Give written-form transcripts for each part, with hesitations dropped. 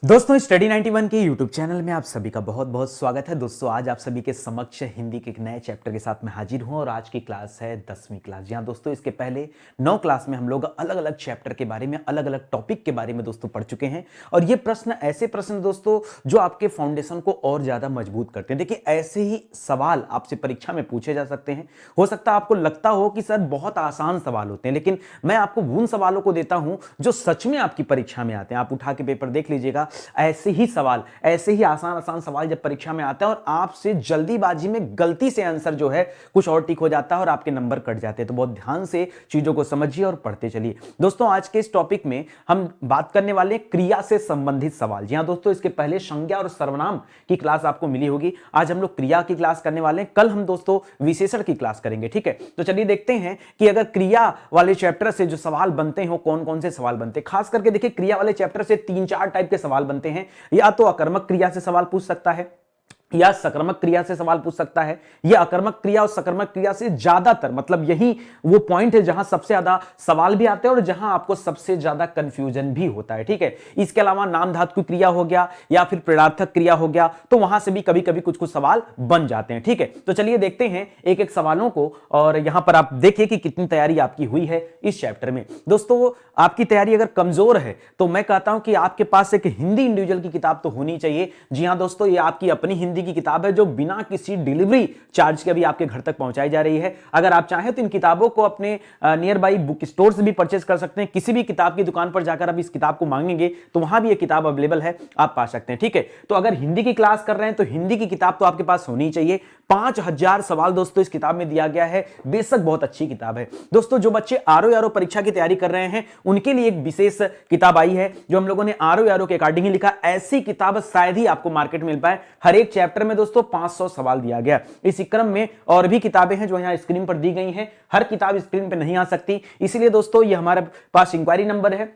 दोस्तों स्टडी 91 के YouTube channel में आप सभी का बहुत बहुत स्वागत है। दोस्तों आज आप सभी के समक्ष हिंदी के एक नए चैप्टर के साथ मैं हाजिर हूं और आज की क्लास है 10वीं क्लास। जी हाँ दोस्तों, इसके पहले 9 क्लास में हम लोग अलग अलग चैप्टर के बारे में, अलग अलग टॉपिक के बारे में दोस्तों पढ़ चुके हैं और ये प्रश्न ऐसे प्रश्न दोस्तों जो आपके फाउंडेशन को और ज्यादा मजबूत करते हैं। देखिए ऐसे ही सवाल आपसे परीक्षा में पूछे जा सकते हैं। हो सकता है आपको लगता हो कि सर बहुत आसान सवाल होते हैं, लेकिन मैं आपको उन सवालों को देता हूं जो सच में आपकी परीक्षा में आते हैं। आप उठा के पेपर देख लीजिएगा, ऐसे ही सवाल, ऐसे ही आसान आसान सवाल जब परीक्षा में आते हैं और आपसे जल्दीबाजी में गलती से आंसर जो है कुछ और टिक हो जाता है और आपके नंबर कट जाते हैं। तो बहुत ध्यान से चीजों को समझिए और पढ़ते चलिए। दोस्तों आज के इस टॉपिक में हम बात करने वाले क्रिया से संबंधित सवाल। जी हां दोस्तों, इसके पहले संज्ञा और सर्वनाम की क्लास आपको मिली होगी। आज हम लोग क्रिया की क्लास करने वाले हैं। कल हम दोस्तों विशेषण की क्लास करेंगे। ठीक है, तो चलिए देखते हैं कि अगर क्रिया वाले चैप्टर से जो सवाल बनते हैं कौन कौन से सवाल बनते हैं। खास करके देखिए क्रिया वाले चैप्टर से 3-4 टाइप के सवाल बनते हैं। या तो अकर्मक क्रिया से सवाल पूछ सकता है, या सकर्मक क्रिया से सवाल पूछ सकता है, या अकर्मक क्रिया और सकर्मक क्रिया से ज्यादातर, मतलब यही वो पॉइंट है जहां सबसे ज्यादा सवाल भी आते हैं और जहां आपको सबसे ज्यादा कंफ्यूजन भी होता है। ठीक है, इसके अलावा नाम धातु क्रिया हो गया या फिर प्रेरणार्थक क्रिया हो गया, तो वहां से भी कभी कभी कुछ कुछ सवाल बन जाते हैं। ठीक है, तो चलिए देखते हैं एक एक सवालों को और यहां पर आप देखिए कि कितनी तैयारी आपकी हुई है इस चैप्टर में। दोस्तों आपकी तैयारी अगर कमजोर है तो मैं कहता हूं कि आपके पास एक हिंदी इंडिविजुअल की किताब तो होनी चाहिए। जी हां दोस्तों, ये आपकी अपनी हिंदी की किताब है जो बिना किसी डिलीवरी चार्ज के अभी आपके घर तक पहुंचाई जा रही है। अगर आप चाहें तो इन किताबों को अपने नियर बाई बुक स्टोर से भी परचेज कर सकते हैं। किसी भी किताब की दुकान पर जाकर आप इस किताब को मांगेंगे तो वहां भी ये किताब अवेलेबल है, आप पा सकते हैं। ठीक है, तो अगर हिंदी की क्लास कर रहे हैं तो हिंदी की किताब तो आपके पास होनी चाहिए। 5000 सवाल दोस्तों इस किताब में दिया गया है। बेशक बहुत अच्छी किताब है। दोस्तों जो बच्चे आरओ परीक्षा की तैयारी कर रहे हैं उनके लिए एक विशेष किताब आई है जो हम लोगों ने आरओ के अकॉर्डिंग लिखा। ऐसी किताब शायद ही आपको मार्केट में मिल पाए। हर एक चैप्टर में दोस्तों 500 सवाल दिया गया। इसी क्रम में और भी किताबें हैं जो यहां स्क्रीन पर दी गई हैं। हर किताब स्क्रीन पर नहीं आ सकती, इसलिए दोस्तों ये हमारे पास इंक्वायरी नंबर है,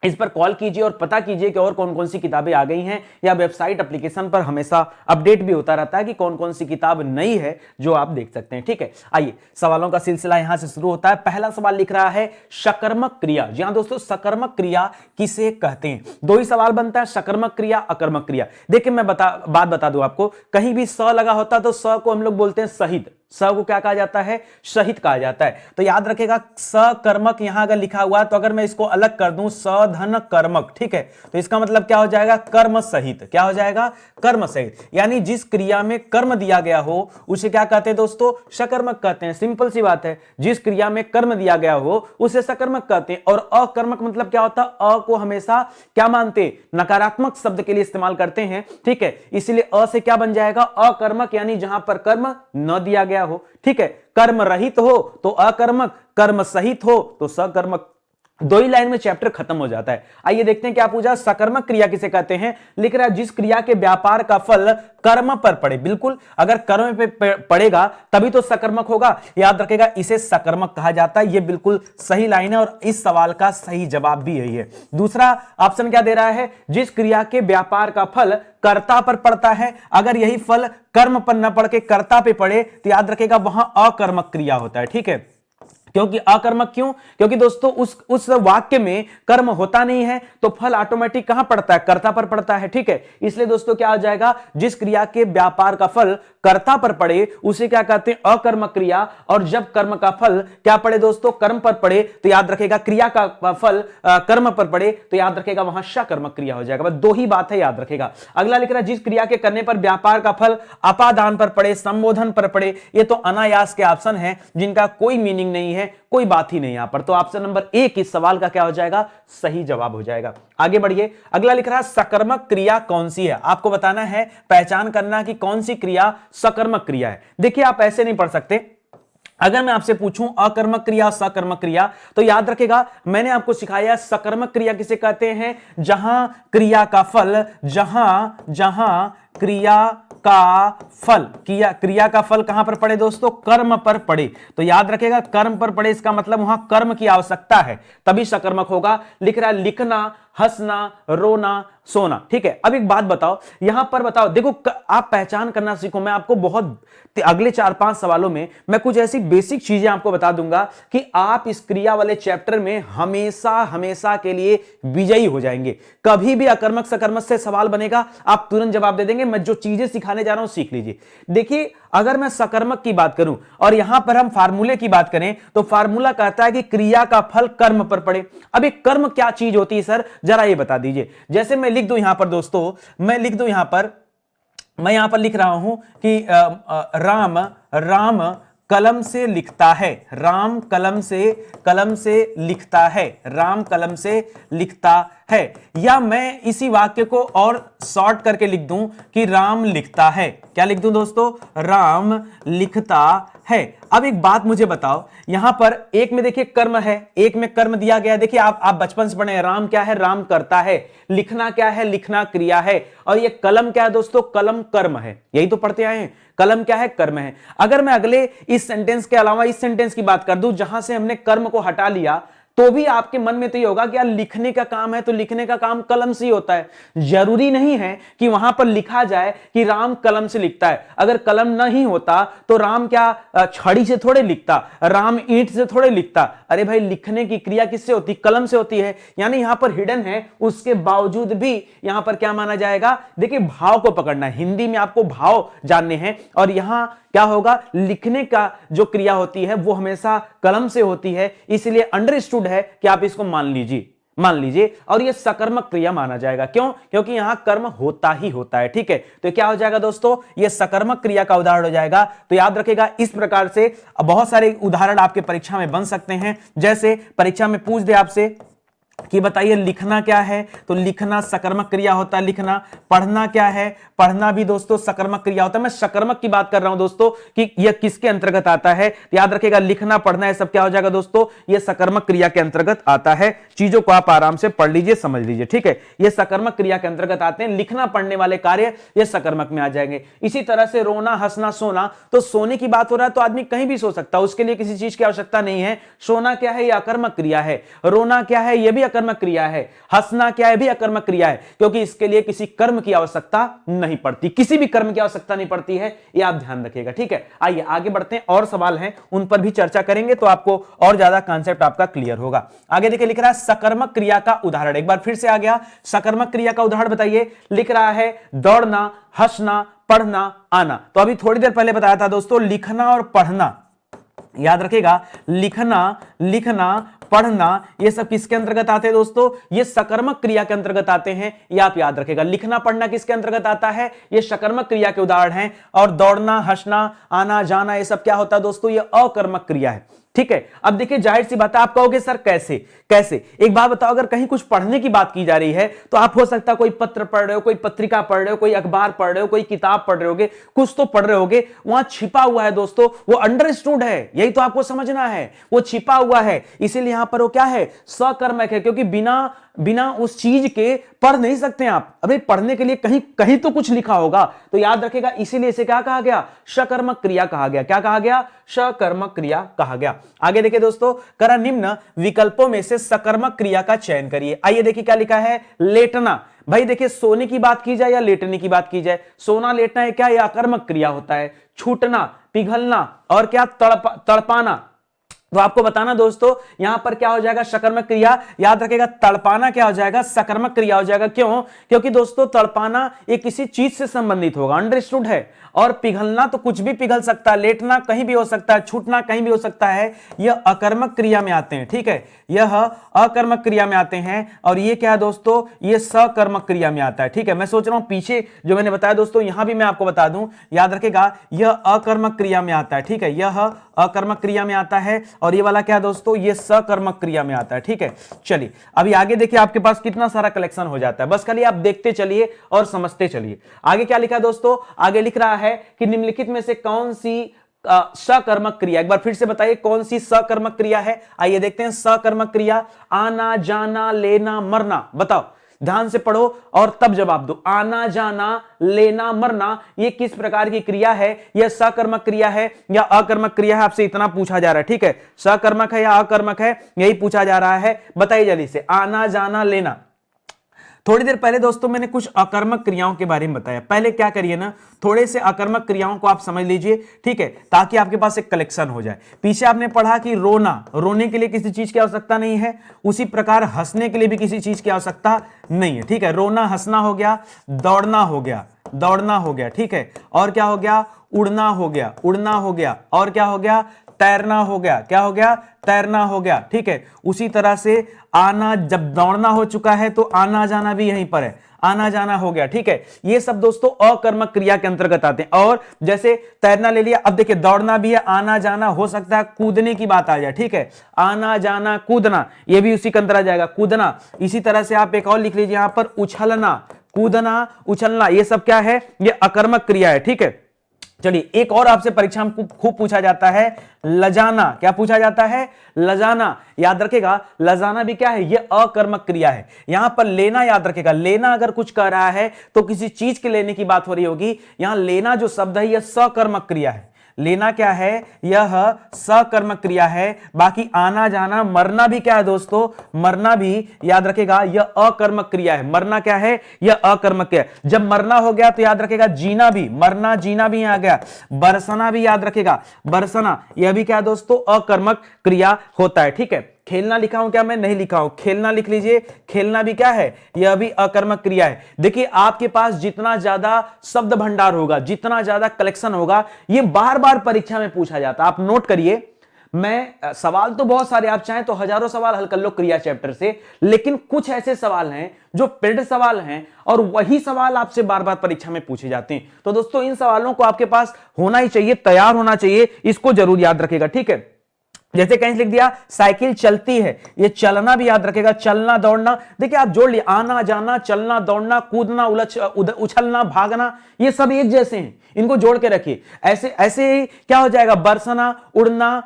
इस पर कॉल कीजिए और पता कीजिए कि और कौन कौन सी किताबें आ गई हैं। या वेबसाइट एप्लीकेशन पर हमेशा अपडेट भी होता रहता है कि कौन कौन सी किताब नई है जो आप देख सकते हैं। ठीक है, आइए सवालों का सिलसिला यहां से शुरू होता है। पहला सवाल लिख रहा है सकर्मक क्रिया। जी हां दोस्तों, सकर्मक क्रिया किसे कहते हैं? दो ही सवाल बनता है, सकर्मक क्रिया, अकर्मक क्रिया। देखिए मैं बात बता दूं आपको, कहीं भी स लगा होता तो स को हम लोग बोलते हैं शहीद। स को क्या कहा जाता है? शहीद कहा जाता है। तो याद रखेगा सकर्मक यहां अगर लिखा हुआ है तो अगर मैं इसको अलग कर दूं सधन कर्मक, ठीक है, तो इसका मतलब क्या हो जाएगा? कर्म सहित। क्या हो जाएगा? कर्म सहित। यानी जिस क्रिया में कर्म दिया गया हो उसे क्या कहते हैं दोस्तों? सकर्मक कहते हैं। सिंपल सी बात है, जिस क्रिया में कर्म दिया गया हो उसे सकर्मक कहते हैं। और अकर्मक मतलब क्या होता है? अ को हमेशा क्या मानते? नकारात्मक शब्द के लिए इस्तेमाल करते हैं। ठीक है, इसलिए अ से क्या बन जाएगा? अकर्मक, यानी जहां पर कर्म न दिया गया हो। ठीक है, कर्म रहित हो तो अकर्मक, कर्म सहित हो तो सकर्मक। दो ही लाइन में चैप्टर खत्म हो जाता है। आइए देखते हैं क्या पूछा। सकर्मक क्रिया किसे कहते हैं? लिख रहा है जिस क्रिया के व्यापार का फल कर्म पर पड़े। बिल्कुल, अगर कर्म पे पड़ेगा तभी तो सकर्मक होगा। याद रखेगा इसे सकर्मक कहा जाता है। यह बिल्कुल सही लाइन है और इस सवाल का सही जवाब भी यही है। दूसरा ऑप्शन क्या दे रहा है? जिस क्रिया के व्यापार का फल कर्ता पर पड़ता है। अगर यही फल कर्म पर न पड़ के कर्ता पे पड़े तो याद रखेगा वहां अकर्मक क्रिया होता है। ठीक है, क्योंकि अकर्मक क्यों? क्योंकि दोस्तों उस वाक्य में कर्म होता नहीं है तो फल ऑटोमेटिक कहां पड़ता है? कर्ता पर पड़ता है। ठीक है, इसलिए दोस्तों क्या हो जाएगा? जिस क्रिया के व्यापार का फल कर्ता पर पड़े उसे क्या कहते हैं? अकर्मक क्रिया। और जब कर्म का फल क्या पड़े दोस्तों? कर्म पर पड़े तो याद रखेगा, क्रिया का फल कर्म पर पड़े तो याद रखेगा वहां सकर्मक क्रिया हो जाएगा। बस दो ही बात है, याद रखेगा। अगला लिख रहा है जिस क्रिया के करने पर व्यापार का फल अपादान पर पड़े, संबोधन पर पड़े। ये तो अनायास के ऑप्शन है जिनका कोई मीनिंग नहीं है, कोई बात ही नहीं यहां पर। तो ऑप्शन नंबर ए इस सवाल का क्या हो जाएगा? सही जवाब हो जाएगा। आगे बढ़िए, अगला लिख रहा है सकर्मक क्रिया कौन सी है? आपको बताना है, पहचान करना कि कौन सी क्रिया सकर्मक क्रिया है। देखिए आप ऐसे नहीं पढ़ सकते। अगर मैं आपसे पूछूं अकर्मक क्रिया, सकर्मक क्रिया, तो याद रखेगा मैंने आपको सिखाया सकर्मक क्रिया किसे कहते हैं? जहां क्रिया का फल, जहां क्रिया का फल, क्रिया का फल कहां पर पड़े दोस्तों? कर्म पर पड़े। तो याद रखेगा कर्म पर पड़े, इसका मतलब वहां कर्म की आवश्यकता है, तभी सकर्मक होगा। लिख रहा है लिखना, हंसना, रोना, सोना। ठीक है, अब एक बात बताओ, यहां पर बताओ, देखो आप पहचान करना सीखो। मैं आपको बहुत अगले 4-5 सवालों में मैं कुछ ऐसी बेसिक चीजें आपको बता दूंगा कि आप इस क्रिया वाले चैप्टर में हमेशा हमेशा के लिए विजयी हो जाएंगे। कभी भी अकर्मक सकर्मक से सवाल बनेगा, आप तुरंत जवाब दे देंगे। मैं जो चीजें सिखाने जा रहा हूं सीख लीजिए। देखिए, अगर मैं सकर्मक की बात करूं और यहां पर हम फार्मूले की बात करें, तो फार्मूला कहता है कि क्रिया का फल कर्म पर पड़े। अब एक कर्म क्या चीज होती है सर, जरा ये बता दीजिए। जैसे मैं लिख दूं यहां पर दोस्तों, मैं लिख दूं यहां पर, मैं यहां पर लिख रहा हूं कि राम कलम से लिखता है, राम कलम से लिखता है, राम कलम से लिखता है। या मैं इसी वाक्य को और शॉर्ट करके लिख दूं कि राम लिखता है। क्या लिख दूं दोस्तों? राम लिखता है। अब एक बात मुझे बताओ, यहां पर एक में देखिए कर्म है, एक में कर्म दिया गया। देखिए आप बचपन से पढ़े हैं, राम क्या है? राम करता है। लिखना क्या है? लिखना क्रिया है। और ये कलम क्या है दोस्तों? कलम कर्म है। यही तो पढ़ते आए हैं, कलम क्या है? कर्म है। अगर मैं अगले इस सेंटेंस के अलावा इस सेंटेंस की बात कर दूं जहां से हमने कर्म को हटा लिया, तो भी आपके मन में तो ये होगा कि यार लिखने का काम है तो लिखने का काम कलम से ही होता है। जरूरी नहीं है कि वहां पर लिखा जाए कि राम कलम से लिखता है। अगर कलम नहीं होता तो राम क्या छड़ी से थोड़े लिखता, राम ईंट से थोड़े लिखता। अरे भाई, लिखने की क्रिया किससे होती? कलम से होती है। यानी यहां पर हिडन है, उसके बावजूद भी यहां पर क्या माना जाएगा? देखिए, भाव को पकड़ना है। हिंदी में आपको भाव जानने हैं, और यहां क्या होगा? लिखने का जो क्रिया होती है वो हमेशा कलम से होती है, इसलिए अंडरस्टूड है कि आप इसको मान लीजिए और ये सकर्मक क्रिया माना जाएगा। क्यों? क्योंकि यहां कर्म होता ही होता है। ठीक है, तो क्या हो जाएगा दोस्तों? ये सकर्मक क्रिया का उदाहरण हो जाएगा। तो याद रखेगा, इस प्रकार से बहुत सारे उदाहरण आपके परीक्षा में बन सकते हैं। जैसे परीक्षा में पूछ दे आपसे कि बताइए लिखना क्या है, तो लिखना सकर्मक क्रिया होता है, लिखना। पढ़ना क्या है? पढ़ना भी दोस्तों सकर्मक क्रिया होता है। मैं सकर्मक की बात कर रहा हूं दोस्तों कि यह किसके अंतर्गत आता है। याद रखेगा, लिखना, पढ़ना, ये सब क्या हो जाएगा दोस्तों? यह सकर्मक क्रिया के अंतर्गत आता है। चीजों को आप आराम से पढ़ लीजिए, समझ लीजिए। ठीक है, यह सकर्मक क्रिया के अंतर्गत आते हैं। लिखना पढ़ने वाले कार्य ये सकर्मक में आ जाएंगे। इसी तरह से रोना, हंसना, सोना, तो सोने की बात हो रहा है तो आदमी कहीं भी सो सकता है, उसके लिए किसी चीज की आवश्यकता नहीं है। सोना क्या है? यह अकर्मक क्रिया है। रोना क्या है? यह भी अकर्मक क्रिया है। हंसना क्या है? भी अकर्मक क्रिया है, क्योंकि इसके लिए किसी कर्म की आवश्यकता नहीं पड़ती, किसी भी कर्म की आवश्यकता नहीं पड़ती है। यह आप ध्यान रखिएगा। ठीक है, आइए आगे बढ़ते हैं, और सवाल हैं उन पर भी चर्चा करेंगे तो आपको और ज्यादा कांसेप्ट आपका क्लियर होगा। आगे देखिए, लिख रहा है सकर्मक क्रिया का उदाहरण। एक बार फिर से आ गया, सकर्मक क्रिया का उदाहरण बताइए। लिख रहा है दौड़ना, हंसना, पढ़ना, आना। तो अभी थोड़ी देर पहले बताया था दोस्तों, लिखना और पढ़ना। याद रखेगा, लिखना, पढ़ना, ये सब किसके अंतर्गत आते हैं दोस्तों? ये सकर्मक क्रिया के अंतर्गत आते हैं। ये आप याद रखेगा, लिखना पढ़ना किसके अंतर्गत आता है? ये सकर्मक क्रिया के उदाहरण हैं। और दौड़ना, हंसना, आना जाना, ये सब क्या होता है दोस्तों? ये अकर्मक क्रिया है। ठीक है, अब देखिए जाहिर सी बात है, आप कहोगे सर कैसे कैसे? एक बात बताओ, अगर कहीं कुछ पढ़ने की बात की जा रही है तो आप हो सकता है कोई पत्र पढ़ रहे हो, कोई पत्रिका पढ़ रहे हो, कोई अखबार पढ़ रहे हो, कोई किताब पढ़ रहे होगे, कुछ तो पढ़ रहे होगे। वहां छिपा हुआ है दोस्तों, वो अंडरस्टूड है, यही तो आपको समझना है। वो छिपा हुआ है, इसीलिए यहां पर वो क्या है? सकर्मक है, क्योंकि बिना उस चीज के पढ़ नहीं सकते आप। अबे पढ़ने के लिए कहीं कहीं तो कुछ लिखा होगा, तो याद रखेगा, इसीलिए इसे क्या कहा गया? सकर्मक क्रिया कहा गया। क्या कहा गया? सकर्मक क्रिया कहा गया। आगे देखिए दोस्तों, करा निम्न विकल्पों में से सकर्मक क्रिया का चयन करिए। आइए देखिए क्या लिखा है। लेटना, भाई देखिए, सोने की बात की जाए या लेटने की बात की जाए, सोना लेटना है क्या? यह अकर्मक क्रिया होता है। छूटना, पिघलना, और क्या? तड़पाना। तो आपको बताना दोस्तों, यहां पर क्या हो जाएगा? सकर्मक क्रिया। याद रखेगा, तड़पाना क्या हो जाएगा? सकर्मक क्रिया हो जाएगा। क्यों? क्योंकि दोस्तों तड़पाना ये किसी चीज से संबंधित होगा, अंडरस्टूड है। और पिघलना तो कुछ भी पिघल सकता है, लेटना कहीं भी हो सकता है, छूटना कहीं भी हो सकता है। यह अकर्मक क्रिया में आते हैं। ठीक है, यह अकर्मक क्रिया में आते हैं। और ये क्या है दोस्तों? ये सकर्मक क्रिया में आता है। ठीक है, मैं सोच रहा हूं पीछे जो मैंने बताया दोस्तों, यहां भी मैं आपको बता दूं, याद रखेगा, यह अकर्मक क्रिया में आता है। ठीक है, यह अकर्मक क्रिया में आता है, और ये वाला क्या दोस्तों? ये सकर्मक क्रिया में आता है। ठीक है, चलिए अभी आगे देखिए, आपके पास कितना सारा कलेक्शन हो जाता है, बस खाली आप देखते चलिए और समझते चलिए। आगे क्या लिखा है दोस्तों? आगे लिख रहा है कि निम्नलिखित में से कौन सी सकर्मक क्रिया, एक बार फिर से बताइए कौन सी सकर्मक क्रिया है। आइए देखते हैं। सकर्मक क्रिया, आना, जाना, लेना, मरना। बताओ, ध्यान से पढ़ो और तब जवाब दो। आना जाना लेना मरना ये किस प्रकार की क्रिया है? यह सकर्मक क्रिया है या अकर्मक क्रिया है? आपसे इतना पूछा जा रहा है, ठीक है। सकर्मक है या अकर्मक है, यही पूछा जा रहा है। बताइए जल्दी से, आना जाना लेना। थोड़ी देर पहले दोस्तों मैंने कुछ अकर्मक क्रियाओं के बारे में बताया। पहले क्या करिए ना, थोड़े से अकर्मक क्रियाओं को आप समझ लीजिए, ठीक है, ताकि आपके पास एक कलेक्शन हो जाए। पीछे आपने पढ़ा कि रोना, रोने के लिए किसी चीज की आवश्यकता नहीं है, उसी प्रकार हंसने के लिए भी किसी चीज की आवश्यकता नहीं है, ठीक है। रोना हंसना हो गया, दौड़ना हो गया, दौड़ना हो गया, ठीक है। और क्या हो गया? उड़ना हो गया, उड़ना हो गया। और क्या हो गया? तैरना हो गया। क्या हो गया? तैरना हो गया, ठीक है। उसी तरह से आना, जब दौड़ना हो चुका है तो आना जाना भी यहीं पर है, आना जाना हो गया, ठीक है। ये सब दोस्तों अकर्मक क्रिया के अंतर्गत आते हैं। और जैसे तैरना ले लिया, अब देखिए दौड़ना भी है, आना जाना, हो सकता है कूदने की बात आ जाए, ठीक है। आना जाना कूदना, ये भी उसी के अंदर आ जाएगा, कूदना। इसी तरह से आप एक और लिख लीजिए यहां पर, उछलना, कूदना, उछलना, ये सब क्या है? ये अकर्मक क्रिया है, ठीक है। चलिए एक और आपसे परीक्षा में खूब पूछा जाता है, लजाना। क्या पूछा जाता है? लजाना। याद रखेगा, लजाना भी क्या है? यह अकर्मक क्रिया है। यहां पर लेना याद रखेगा, लेना अगर कुछ कह रहा है तो किसी चीज के लेने की बात हो रही होगी। यहां लेना जो शब्द है यह सकर्मक क्रिया है। लेना क्या है? यह सकर्मक क्रिया है। बाकी आना जाना मरना भी क्या है दोस्तों? मरना भी याद रखेगा यह अकर्मक क्रिया है। मरना क्या है? यह अकर्मक क्रिया है। जब मरना हो गया तो याद रखेगा जीना भी, मरना जीना भी आ गया। बरसना भी याद रखेगा, बरसना, यह भी क्या है दोस्तों? अकर्मक क्रिया होता है, ठीक है। खेलना लिखा हूं क्या? मैं नहीं लिखा हूं, खेलना लिख लीजिए। खेलना भी क्या है? यह भी अकर्मक क्रिया है। देखिए आपके पास जितना ज्यादा शब्द भंडार होगा, जितना ज्यादा कलेक्शन होगा, यह बार बार परीक्षा में पूछा जाता है। आप नोट करिए, मैं सवाल तो बहुत सारे, आप चाहें तो हजारों सवाल हल कर लो क्रिया चैप्टर से, लेकिन कुछ ऐसे सवाल हैं जो पेड सवाल हैं और वही सवाल आपसे बार बार परीक्षा में पूछे जाते हैं। तो दोस्तों इन सवालों को आपके पास होना ही चाहिए, तैयार होना चाहिए, इसको जरूर याद रखेगा, ठीक है। जैसे कहीं लिख दिया साइकिल चलती है, ये चलना भी याद रखेगा, चलना दौड़ना। देखिए आप जोड़ लिए, आना जाना, चलना दौड़ना, कूदना, उछलना, भागना, ये सब एक जैसे हैं, इनको जोड़ के रखिए। ऐसे ऐसे ही क्या हो जाएगा? बरसना, उड़ना,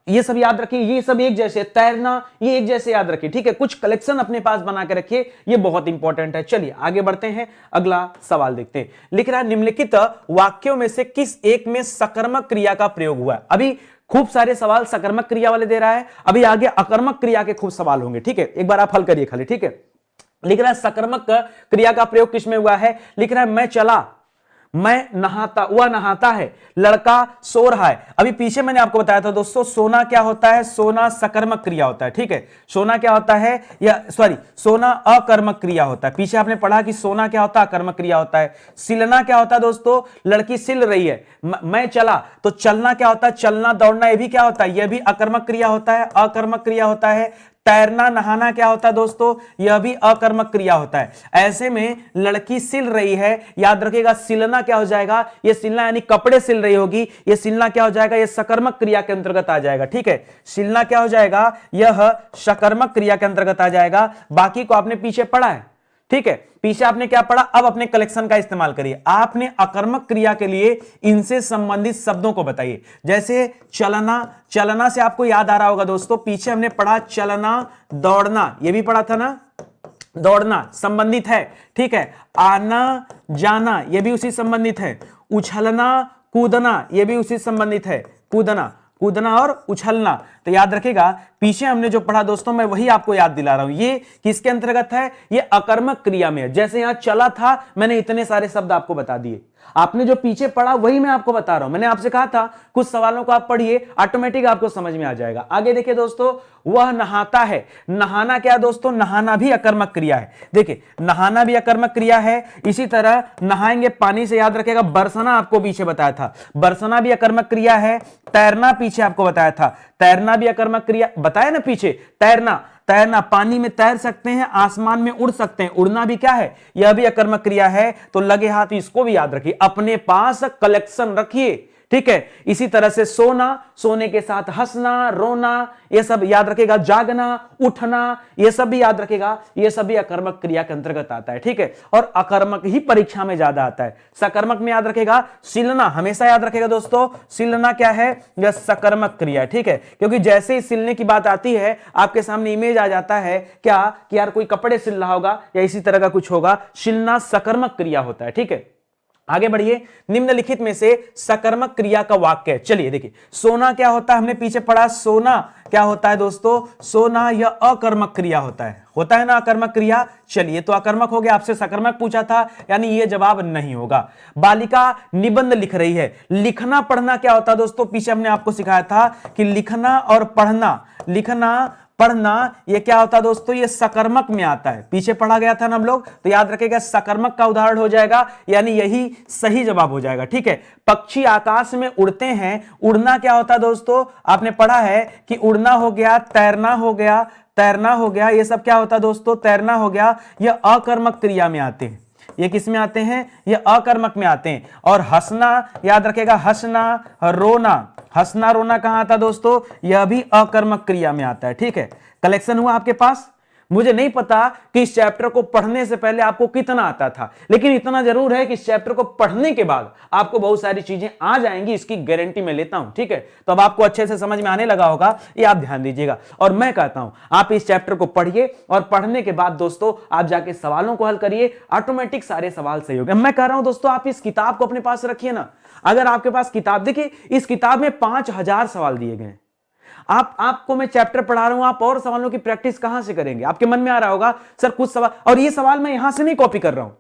ये सब याद रखिए, ये सब एक जैसे। तैरना, ये एक जैसे याद रखिए, ठीक है। कुछ कलेक्शन अपने पास बना के रखिए, ये बहुत इंपॉर्टेंट है। चलिए आगे बढ़ते हैं, अगला सवाल देखते हैं। लिख रहा है, निम्नलिखित वाक्यों में से किस एक में सकर्मक क्रिया का प्रयोग हुआ है? अभी खूब सारे सवाल सकर्मक क्रिया वाले दे रहा है, अभी आगे अकर्मक क्रिया के खूब सवाल होंगे, ठीक है। एक बार आप हल करिए खाली, ठीक है। लिख रहा है सकर्मक क्रिया का प्रयोग किसमें हुआ है? लिख रहा है मैं चला, मैं नहाता, वह नहाता है, लड़का सो रहा है। अभी पीछे मैंने आपको बताया था दोस्तों, सोना क्या होता है? सोना सकर्मक क्रिया होता है, ठीक है। सोना क्या होता है? या सॉरी, सोना अकर्मक क्रिया होता है। पीछे आपने पढ़ा कि सोना क्या होता है? अकर्मक क्रिया होता है। सिलना क्या होता है दोस्तों? लड़की सिल रही है। मैं चला, तो चलना क्या होता है? चलना दौड़ना, यह भी क्या होता है? यह भी अकर्मक क्रिया होता है, अकर्मक क्रिया होता है। तैरना नहाना क्या होता है दोस्तों? यह भी अकर्मक क्रिया होता है। ऐसे में लड़की सिल रही है, याद रखिएगा सिलना क्या हो जाएगा? यह सिलना यानी कपड़े सिल रही होगी, यह सिलना क्या हो जाएगा? यह सकर्मक क्रिया के अंतर्गत आ जाएगा, ठीक है। सिलना क्या हो जाएगा? यह सकर्मक क्रिया के अंतर्गत आ जाएगा। बाकी को आपने पीछे पढ़ा है, ठीक है। पीछे आपने क्या पढ़ा? अब अपने कलेक्शन का इस्तेमाल करिए। आपने अकर्मक क्रिया के लिए इनसे संबंधित शब्दों को बताइए। जैसे चलना, चलना से आपको याद आ रहा होगा दोस्तों, पीछे हमने पढ़ा चलना, दौड़ना, ये भी पढ़ा था ना, दौड़ना संबंधित है, ठीक है। आना जाना, ये भी उसी संबंधित है। उछलना कूदना, ये भी उसी संबंधित है। कूदना, कूदना और उछलना, तो याद रखेगा पीछे हमने जो पढ़ा दोस्तों, मैं वही आपको याद दिला रहा हूं। ये किसके अंतर्गत है? ये अकर्मक क्रिया में है। जैसे यहां चला था, मैंने इतने सारे शब्द आपको बता दिए। आपने जो पीछे पढ़ा वही मैं आपको बता रहा हूं। मैंने आपसे कहा था कुछ सवालों को आप पढ़िए, ऑटोमेटिक आपको समझ में आ जाएगा। आगे देखिए दोस्तों, वह नहाता है। नहाना क्या दोस्तों? नहाना भी अकर्मक क्रिया है। देखिए नहाना भी अकर्मक क्रिया है। इसी तरह नहाएंगे पानी से, याद रखेगा बरसना आपको पीछे बताया था, बरसना भी अकर्मक क्रिया है। तैरना पीछे आपको बताया था, तैरना भी अकर्मक क्रिया बताया ना पीछे। तैरना, तैरना पानी में तैर सकते हैं, आसमान में उड़ सकते हैं, उड़ना भी क्या है? यह भी अकर्मक क्रिया है। तो लगे हाथ इसको भी याद रखिए, अपने पास कलेक्शन रखिए, ठीक है। इसी तरह से सोना, सोने के साथ हंसना, रोना, ये सब याद रखेगा। जागना, उठना, ये सब भी याद रखेगा। ये सब भी अकर्मक क्रिया के अंतर्गत आता है, ठीक है। और अकर्मक ही परीक्षा में ज्यादा आता है। सकर्मक में याद रखेगा सिलना, हमेशा याद रखेगा दोस्तों, सिलना क्या है, यह सकर्मक क्रिया है, ठीक है। क्योंकि जैसे ही सिलने की बात आती है आपके सामने इमेज आ जाता है क्या कि यार कोई कपड़े सिल रहा होगा या इसी तरह का कुछ होगा। सिलना सकर्मक क्रिया होता है, ठीक है। आगे बढ़िए, निम्नलिखित में से सकर्मक क्रिया का वाक्य। चलिए देखिए, सोना क्या होता है, हमने पीछे पढ़ा। सोना क्या होता है दोस्तों, सोना यह अकर्मक क्रिया होता है ना, अकर्मक क्रिया। चलिए तो अकर्मक हो गया, आपसे सकर्मक पूछा था, यानी ये जवाब नहीं होगा। बालिका निबंध लिख रही है। लिखना पढ़ना क्या होता है दोस्तों, पीछे हमने आपको सिखाया था कि लिखना और पढ़ना, लिखना पढ़ना ये क्या होता है दोस्तों, ये सकर्मक में आता है। पीछे पढ़ा गया था ना हम लोग, तो याद रखेगा सकर्मक का उदाहरण हो जाएगा, यानी यही सही जवाब हो जाएगा, ठीक है। पक्षी आकाश में उड़ते हैं। उड़ना क्या होता है दोस्तों, आपने पढ़ा है कि उड़ना हो गया, तैरना हो गया, तैरना हो गया, ये सब क्या होता है दोस्तों, तैरना हो गया। ये अकर्मक क्रिया में आते हैं। ये किस में आते हैं, ये अकर्मक में आते हैं। और हंसना याद रखेगा, हंसना, रोना, हंसना रोना कहां आता दोस्तों, यह भी अकर्मक क्रिया में आता है, ठीक है। कलेक्शन हुआ आपके पास। मुझे नहीं पता कि इस चैप्टर को पढ़ने से पहले आपको कितना आता था, लेकिन इतना जरूर है कि इस चैप्टर को पढ़ने के बाद आपको बहुत सारी चीजें आ जाएंगी, इसकी गारंटी मैं लेता हूं, ठीक है। तो अब आपको अच्छे से समझ में आने लगा होगा, ये आप ध्यान दीजिएगा। और मैं कहता हूं आप इस चैप्टर को पढ़िए और पढ़ने के बाद दोस्तों आप जाके सवालों को हल करिए, ऑटोमेटिक सारे सवाल सही हो गए। मैं कह रहा हूं दोस्तों आप इस किताब को अपने पास रखिए ना। अगर आपके पास किताब, देखिए इस किताब में 5000 सवाल दिए गए। आपको मैं चैप्टर पढ़ा रहा हूं, आप और सवालों की प्रैक्टिस कहां से करेंगे। आपके मन में आ रहा होगा सर कुछ सवाल, और ये सवाल मैं यहां से नहीं कॉपी कर रहा हूं।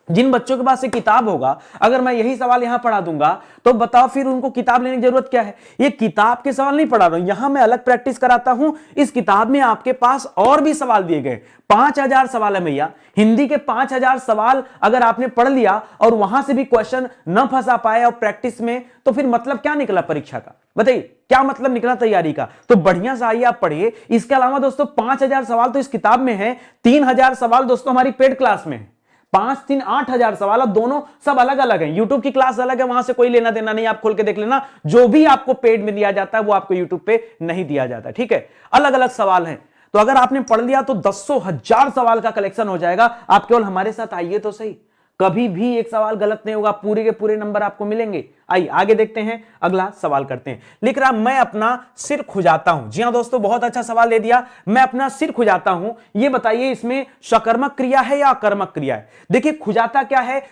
जिन बच्चों के पास ये किताब होगा, अगर मैं यही सवाल यहां पढ़ा दूंगा तो बताओ फिर उनको किताब लेने की जरूरत क्या है। ये किताब के सवाल नहीं पढ़ा रहा हूं, यहां मैं अलग प्रैक्टिस कराता हूं। इस किताब में आपके पास और भी सवाल दिए गए, 5000 सवाल है भैया। हिंदी के 5000 सवाल अगर आपने पढ़ लिया और वहां से भी क्वेश्चन न फंसा पाए और प्रैक्टिस में, तो फिर मतलब क्या निकला परीक्षा का, बताइए क्या मतलब निकला तैयारी का। तो बढ़िया से आइए आप पढ़िए। इसके अलावा दोस्तों 5000 सवाल तो इस किताब में है, 3000 सवाल दोस्तों हमारी पेड क्लास में है। 5 3 8000 सवाल, दोनों सब अलग अलग हैं। यूट्यूब की क्लास अलग है, वहां से कोई लेना देना नहीं, आप खोल के देख लेना। जो भी आपको पेड में दिया जाता है वो आपको यूट्यूब पे नहीं दिया जाता, ठीक है। अलग अलग सवाल हैं, तो अगर आपने पढ़ लिया तो 10,000 सवाल का कलेक्शन हो जाएगा। आप केवल हमारे साथ आइए तो सही, कभी भी एक सवाल गलत नहीं होगा, पूरे के पूरे नंबर आपको मिलेंगे। आइए आगे देखते हैं, अगला सवाल करते हैं। लिख रहा मैं अपना सिर खुजाता हूं। जी हां दोस्तों, बहुत अच्छा सवाल दे दिया, मैं अपना सिर खुजाता हूं। ये बताइए इसमें सकर्मक क्रिया है या अकर्मक क्रिया है। देखिए खुजाता क्या है,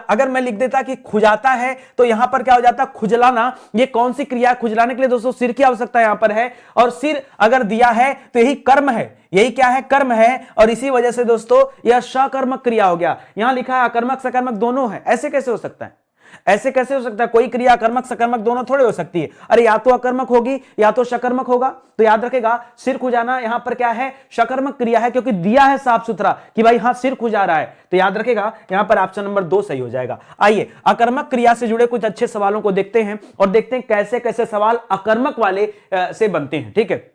अगर मैं लिख देता कि खुजाता है तो यहां पर क्या हो जाता, खुजलाना। ये कौन सी क्रिया है, खुजलाने के लिए दोस्तों सिर की आवश्यकता यहां पर है, और सिर अगर दिया है तो यही कर्म है, यही क्या है, कर्म है। और इसी वजह से दोस्तों यह सकर्मक क्रिया हो गया। यहां लिखा है अकर्मक सकर्मक दोनों है, ऐसे कैसे हो सकता है, ऐसे कैसे हो सकता है। कोई क्रिया अकर्मक सकर्मक दोनों थोड़े हो सकती है। अरे या तो अकर्मक होगी या तो सकर्मक होगा। तो याद रखेगा सिर खुजाना यहां पर क्या है, सकर्मक क्रिया है, क्योंकि दिया है साफ सुथरा कि भाई हां सिर खुजा रहा है। तो याद रखेगा यहां पर ऑप्शन नंबर 2 सही हो जाएगा। आइए अकर्मक क्रिया से जुड़े कुछ अच्छे सवालों को देखते हैं और देखते हैं कैसे कैसे सवाल अकर्मक वाले से बनते हैं, ठीक है।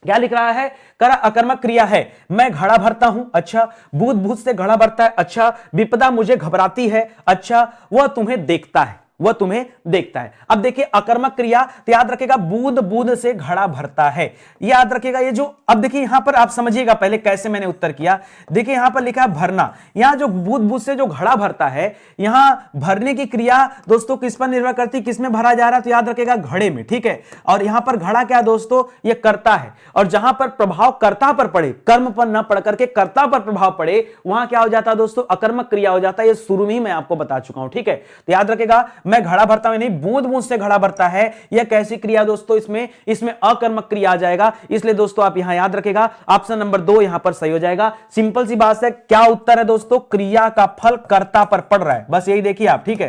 क्या लिख रहा है, करा अकर्मक क्रिया है। मैं घड़ा भरता हूं, अच्छा। बूंद बूंद से घड़ा भरता है, अच्छा। विपदा मुझे घबराती है, अच्छा। वह तुम्हें देखता है, वह तुम्हें देखता है। अब देखिए अकर्मक क्रिया, तो याद रखेगा बूंद बूंद से घड़ा भरता है, याद रखेगा ये जो। अब देखिए यहां पर आप समझिएगा पहले कैसे मैंने उत्तर किया। देखिए यहां पर लिखा है भरना, यहां जो बूंद बूंद से जो घड़ा भरता है, यहां भरने की क्रिया दोस्तों किस पर निर्भर करती है, किस में भरा जा रहा है, तो याद रखेगा घड़े में, ठीक है। और यहां पर घड़ा क्या है दोस्तों, ये कर्ता है। और जहां पर प्रभाव कर्ता पर पड़े, कर्म पर न पड़ करके कर्ता पर प्रभाव पड़े, वहां क्या हो जाता है दोस्तों, अकर्मक क्रिया हो जाता है। ये शुरू में ही मैं आपको बता चुका हूं, ठीक है। तो याद रखेगा मैं घड़ा भरता हूं, नहीं बूंद बूंद से घड़ा भरता है, यह कैसी क्रिया दोस्तों, इसमें अकर्मक क्रिया आ जाएगा। इसलिए दोस्तों आप यहां याद रखेगा ऑप्शन नंबर 2 यहां पर सही हो जाएगा। सिंपल सी बात है, क्या उत्तर है दोस्तों, क्रिया का फल कर्ता पर पड़ रहा है, बस यही देखिए आप, ठीक है।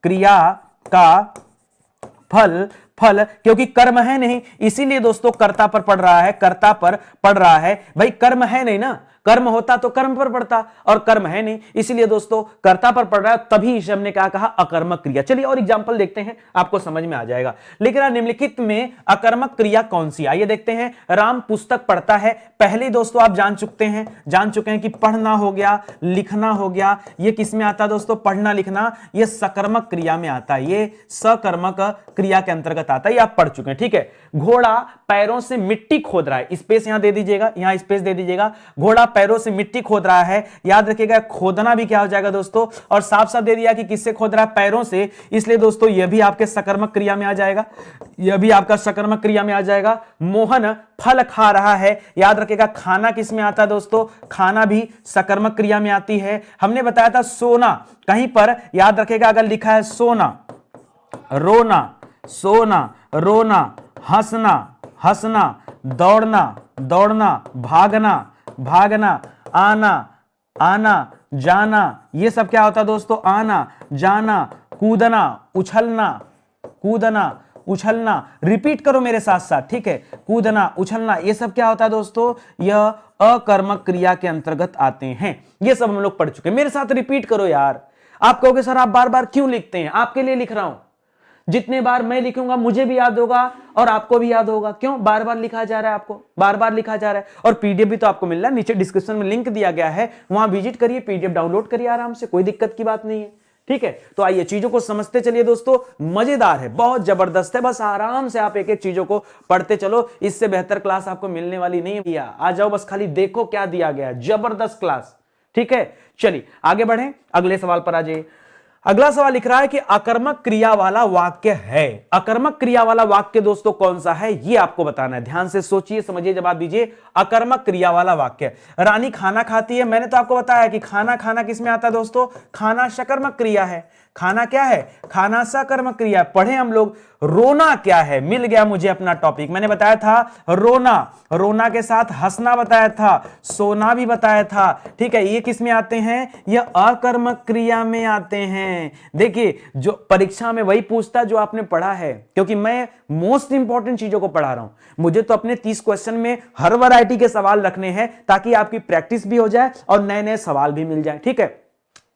क्रिया का फल फल, क्योंकि कर्म है नहीं इसीलिए दोस्तों कर्ता पर पड़ रहा है, कर्ता पर पड़ रहा है। भाई कर्म है नहीं ना, कर्म होता तो कर्म पर पड़ता, और कर्म है नहीं इसीलिए दोस्तों कर्ता पर पड़ रहा है, तभी ईश्वर ने क्या कहा, अकर्मक क्रिया। चलिए और एग्जांपल देखते हैं, आपको समझ में आ जाएगा। लिख रहा निम्नलिखित में अकर्मक क्रिया कौन सी, आइए देखते हैं। राम पुस्तक पढ़ता है, पहले दोस्तों आप जान चुके हैं कि पढ़ना हो गया, लिखना हो गया, ये किस में आता है दोस्तों, पढ़ना लिखना, ये सकर्मक क्रिया में आता है, ये सकर्मक क्रिया के अंतर्गत आता है, ये आप पढ़ चुके हैं, ठीक है। घोड़ा पैरों से मिट्टी खोद रहा है, स्पेस यहां दे दीजिएगा, यहां स्पेस दे दीजिएगा। घोड़ा पैरों से मिट्टी खोद रहा है, याद रखिएगा खोदना भी क्या हो जाएगा दोस्तों, और साफ साफ दे दिया कि किससे खोद रहा है, पैरों से, इसलिए दोस्तों यह भी आपके सकर्मक क्रिया में आ जाएगा, यह भी आपका सकर्मक क्रिया में आ जाएगा। मोहन फल खा रहा है, याद रखिएगा खाना किस में आता है दोस्तों, खाना भी सकर्मक क्रिया में आती है। हमने बताया था सोना, कहीं पर याद रखिएगा अगर लिखा है सोना, रोना, सोना, रोना, हंसना, हंसना, दौड़ना, दौड़ना, भागना, भागना, आना, आना, जाना, ये सब क्या होता है दोस्तों, आना, जाना, कूदना, उछलना, कूदना, उछलना, रिपीट करो मेरे साथ साथ, ठीक है, कूदना, उछलना, ये सब क्या होता है दोस्तों, यह अकर्मक क्रिया के अंतर्गत आते हैं। ये सब हम लोग पढ़ चुके हैं, मेरे साथ रिपीट करो यार। आप कहोगे सर आप बार बार क्यों लिखते हैं, आपके लिए लिख रहा हूं, जितने बार मैं लिखूंगा मुझे भी याद होगा और आपको भी याद होगा। क्यों बार बार लिखा जा रहा है, आपको बार बार लिखा जा रहा है, और पीडीएफ भी तो आपको मिल रहा है, नीचे डिस्क्रिप्शन में लिंक दिया गया है, वहां विजिट करिए, पीडीएफ डाउनलोड करिए आराम से, कोई दिक्कत की बात नहीं है, ठीक है। तो आइए चीजों को समझते चलिए दोस्तों, मजेदार है, बहुत जबरदस्त है, बस आराम से आप एक एक चीजों को पढ़ते चलो, इससे बेहतर क्लास आपको मिलने वाली नहीं है। आ जाओ बस खाली देखो क्या दिया गया है, जबरदस्त क्लास, ठीक है। चलिए आगे बढ़ें, अगले सवाल पर आ जाइए। अगला सवाल लिख रहा है कि अकर्मक क्रिया वाला वाक्य है, अकर्मक क्रिया वाला वाक्य दोस्तों कौन सा है, ये आपको बताना है। ध्यान से सोचिए, समझिए, जवाब दीजिए। अकर्मक क्रिया वाला वाक्य, रानी खाना खाती है, मैंने तो आपको बताया कि खाना खाना किस में आता है दोस्तों, खाना सकर्मक क्रिया है, खाना क्या है, खाना सकर्मक क्रिया। पढ़े हम लोग। रोना क्या है, मिल गया मुझे अपना टॉपिक, मैंने बताया था रोना, रोना के साथ हंसना बताया था, सोना भी बताया था, ठीक है। ये किस में आते हैं, ये अकर्मक क्रिया में आते हैं। देखिए जो परीक्षा में वही पूछता जो आपने पढ़ा है, क्योंकि मैं मोस्ट इंपॉर्टेंट चीजों को पढ़ा रहा हूं। मुझे तो अपने 30 क्वेश्चन में हर वैरायटी के सवाल रखने हैं, ताकि आपकी प्रैक्टिस भी हो जाए और नए नए सवाल भी मिल जाए, ठीक है।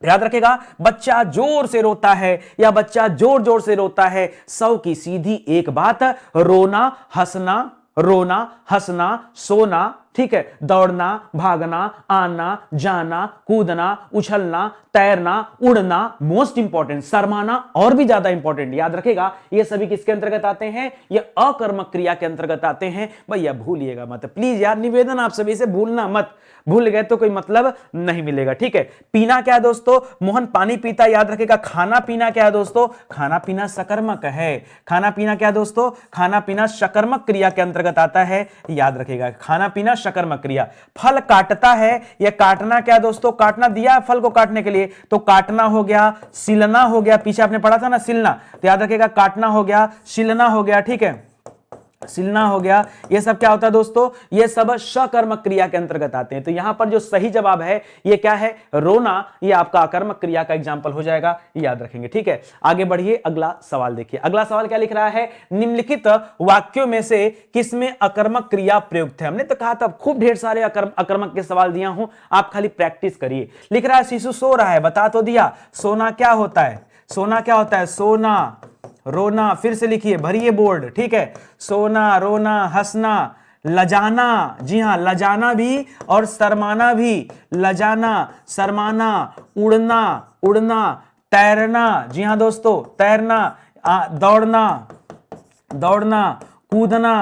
याद रखेगा, बच्चा जोर से रोता है या बच्चा जोर जोर से रोता है, 100 की सीधी एक बात, रोना, हंसना, रोना, हंसना, सोना, ठीक है, दौड़ना, भागना, आना, जाना, कूदना, उछलना, तैरना, उड़ना, मोस्ट इंपॉर्टेंट शर्माना और भी ज्यादा इंपॉर्टेंट। याद रखेगा ये सभी किसके अंतर्गत आते हैं, ये अकर्मक क्रिया के अंतर्गत आते हैं। भैया भूलिएगा मत प्लीज यार, निवेदन आप सभी से, भूलना मत, भूल गए तो कोई मतलब नहीं मिलेगा, ठीक है। पीना क्या है दोस्तों, मोहन पानी पीता, याद रखेगा। खाना पीना क्या है दोस्तों, खाना पीना सकर्मक है, खाना पीना क्या है दोस्तों, खाना पीना सकर्मक क्रिया के अंतर्गत आता है, याद रखेगा, खाना पीना सकर्मक क्रिया। फल काटता है, यह काटना क्या है दोस्तों, काटना दिया है फल को काटने के लिए, तो काटना हो गया, सिलना हो गया, पीछे आपने पढ़ा था ना सिलना, तो याद रखेगा काटना हो गया, सिलना हो गया, ठीक है, सिलना हो गया। ये सब क्या होता है दोस्तों, ये सब सकर्मक क्रिया के अंतर्गत आते हैं। तो यहां पर जो सही जवाब है ये क्या है, रोना, ये आपका अकर्मक क्रिया का एग्जांपल हो जाएगा, याद रखेंगे, ठीक है। आगे बढ़िए, अगला सवाल देखिए। अगला सवाल क्या लिख रहा है, निम्नलिखित वाक्यों में से किसमें अकर्मक क्रिया प्रयुक्त है। हमने तो कहा था खूब ढेर सारे अकर्मक के सवाल दिया हूं, आप खाली प्रैक्टिस करिए। लिख रहा है शिशु सो रहा है, बता तो दिया, सोना क्या होता है, सोना क्या होता है, सोना, रोना, फिर से लिखिए, भरिए बोर्ड, ठीक है। सोना, रोना, हंसना, लजाना, जी हां लजाना भी और शर्माना भी, लजाना, शर्माना, उड़ना, उड़ना, तैरना, जी हां दोस्तों तैरना, दौड़ना, दौड़ना, कूदना,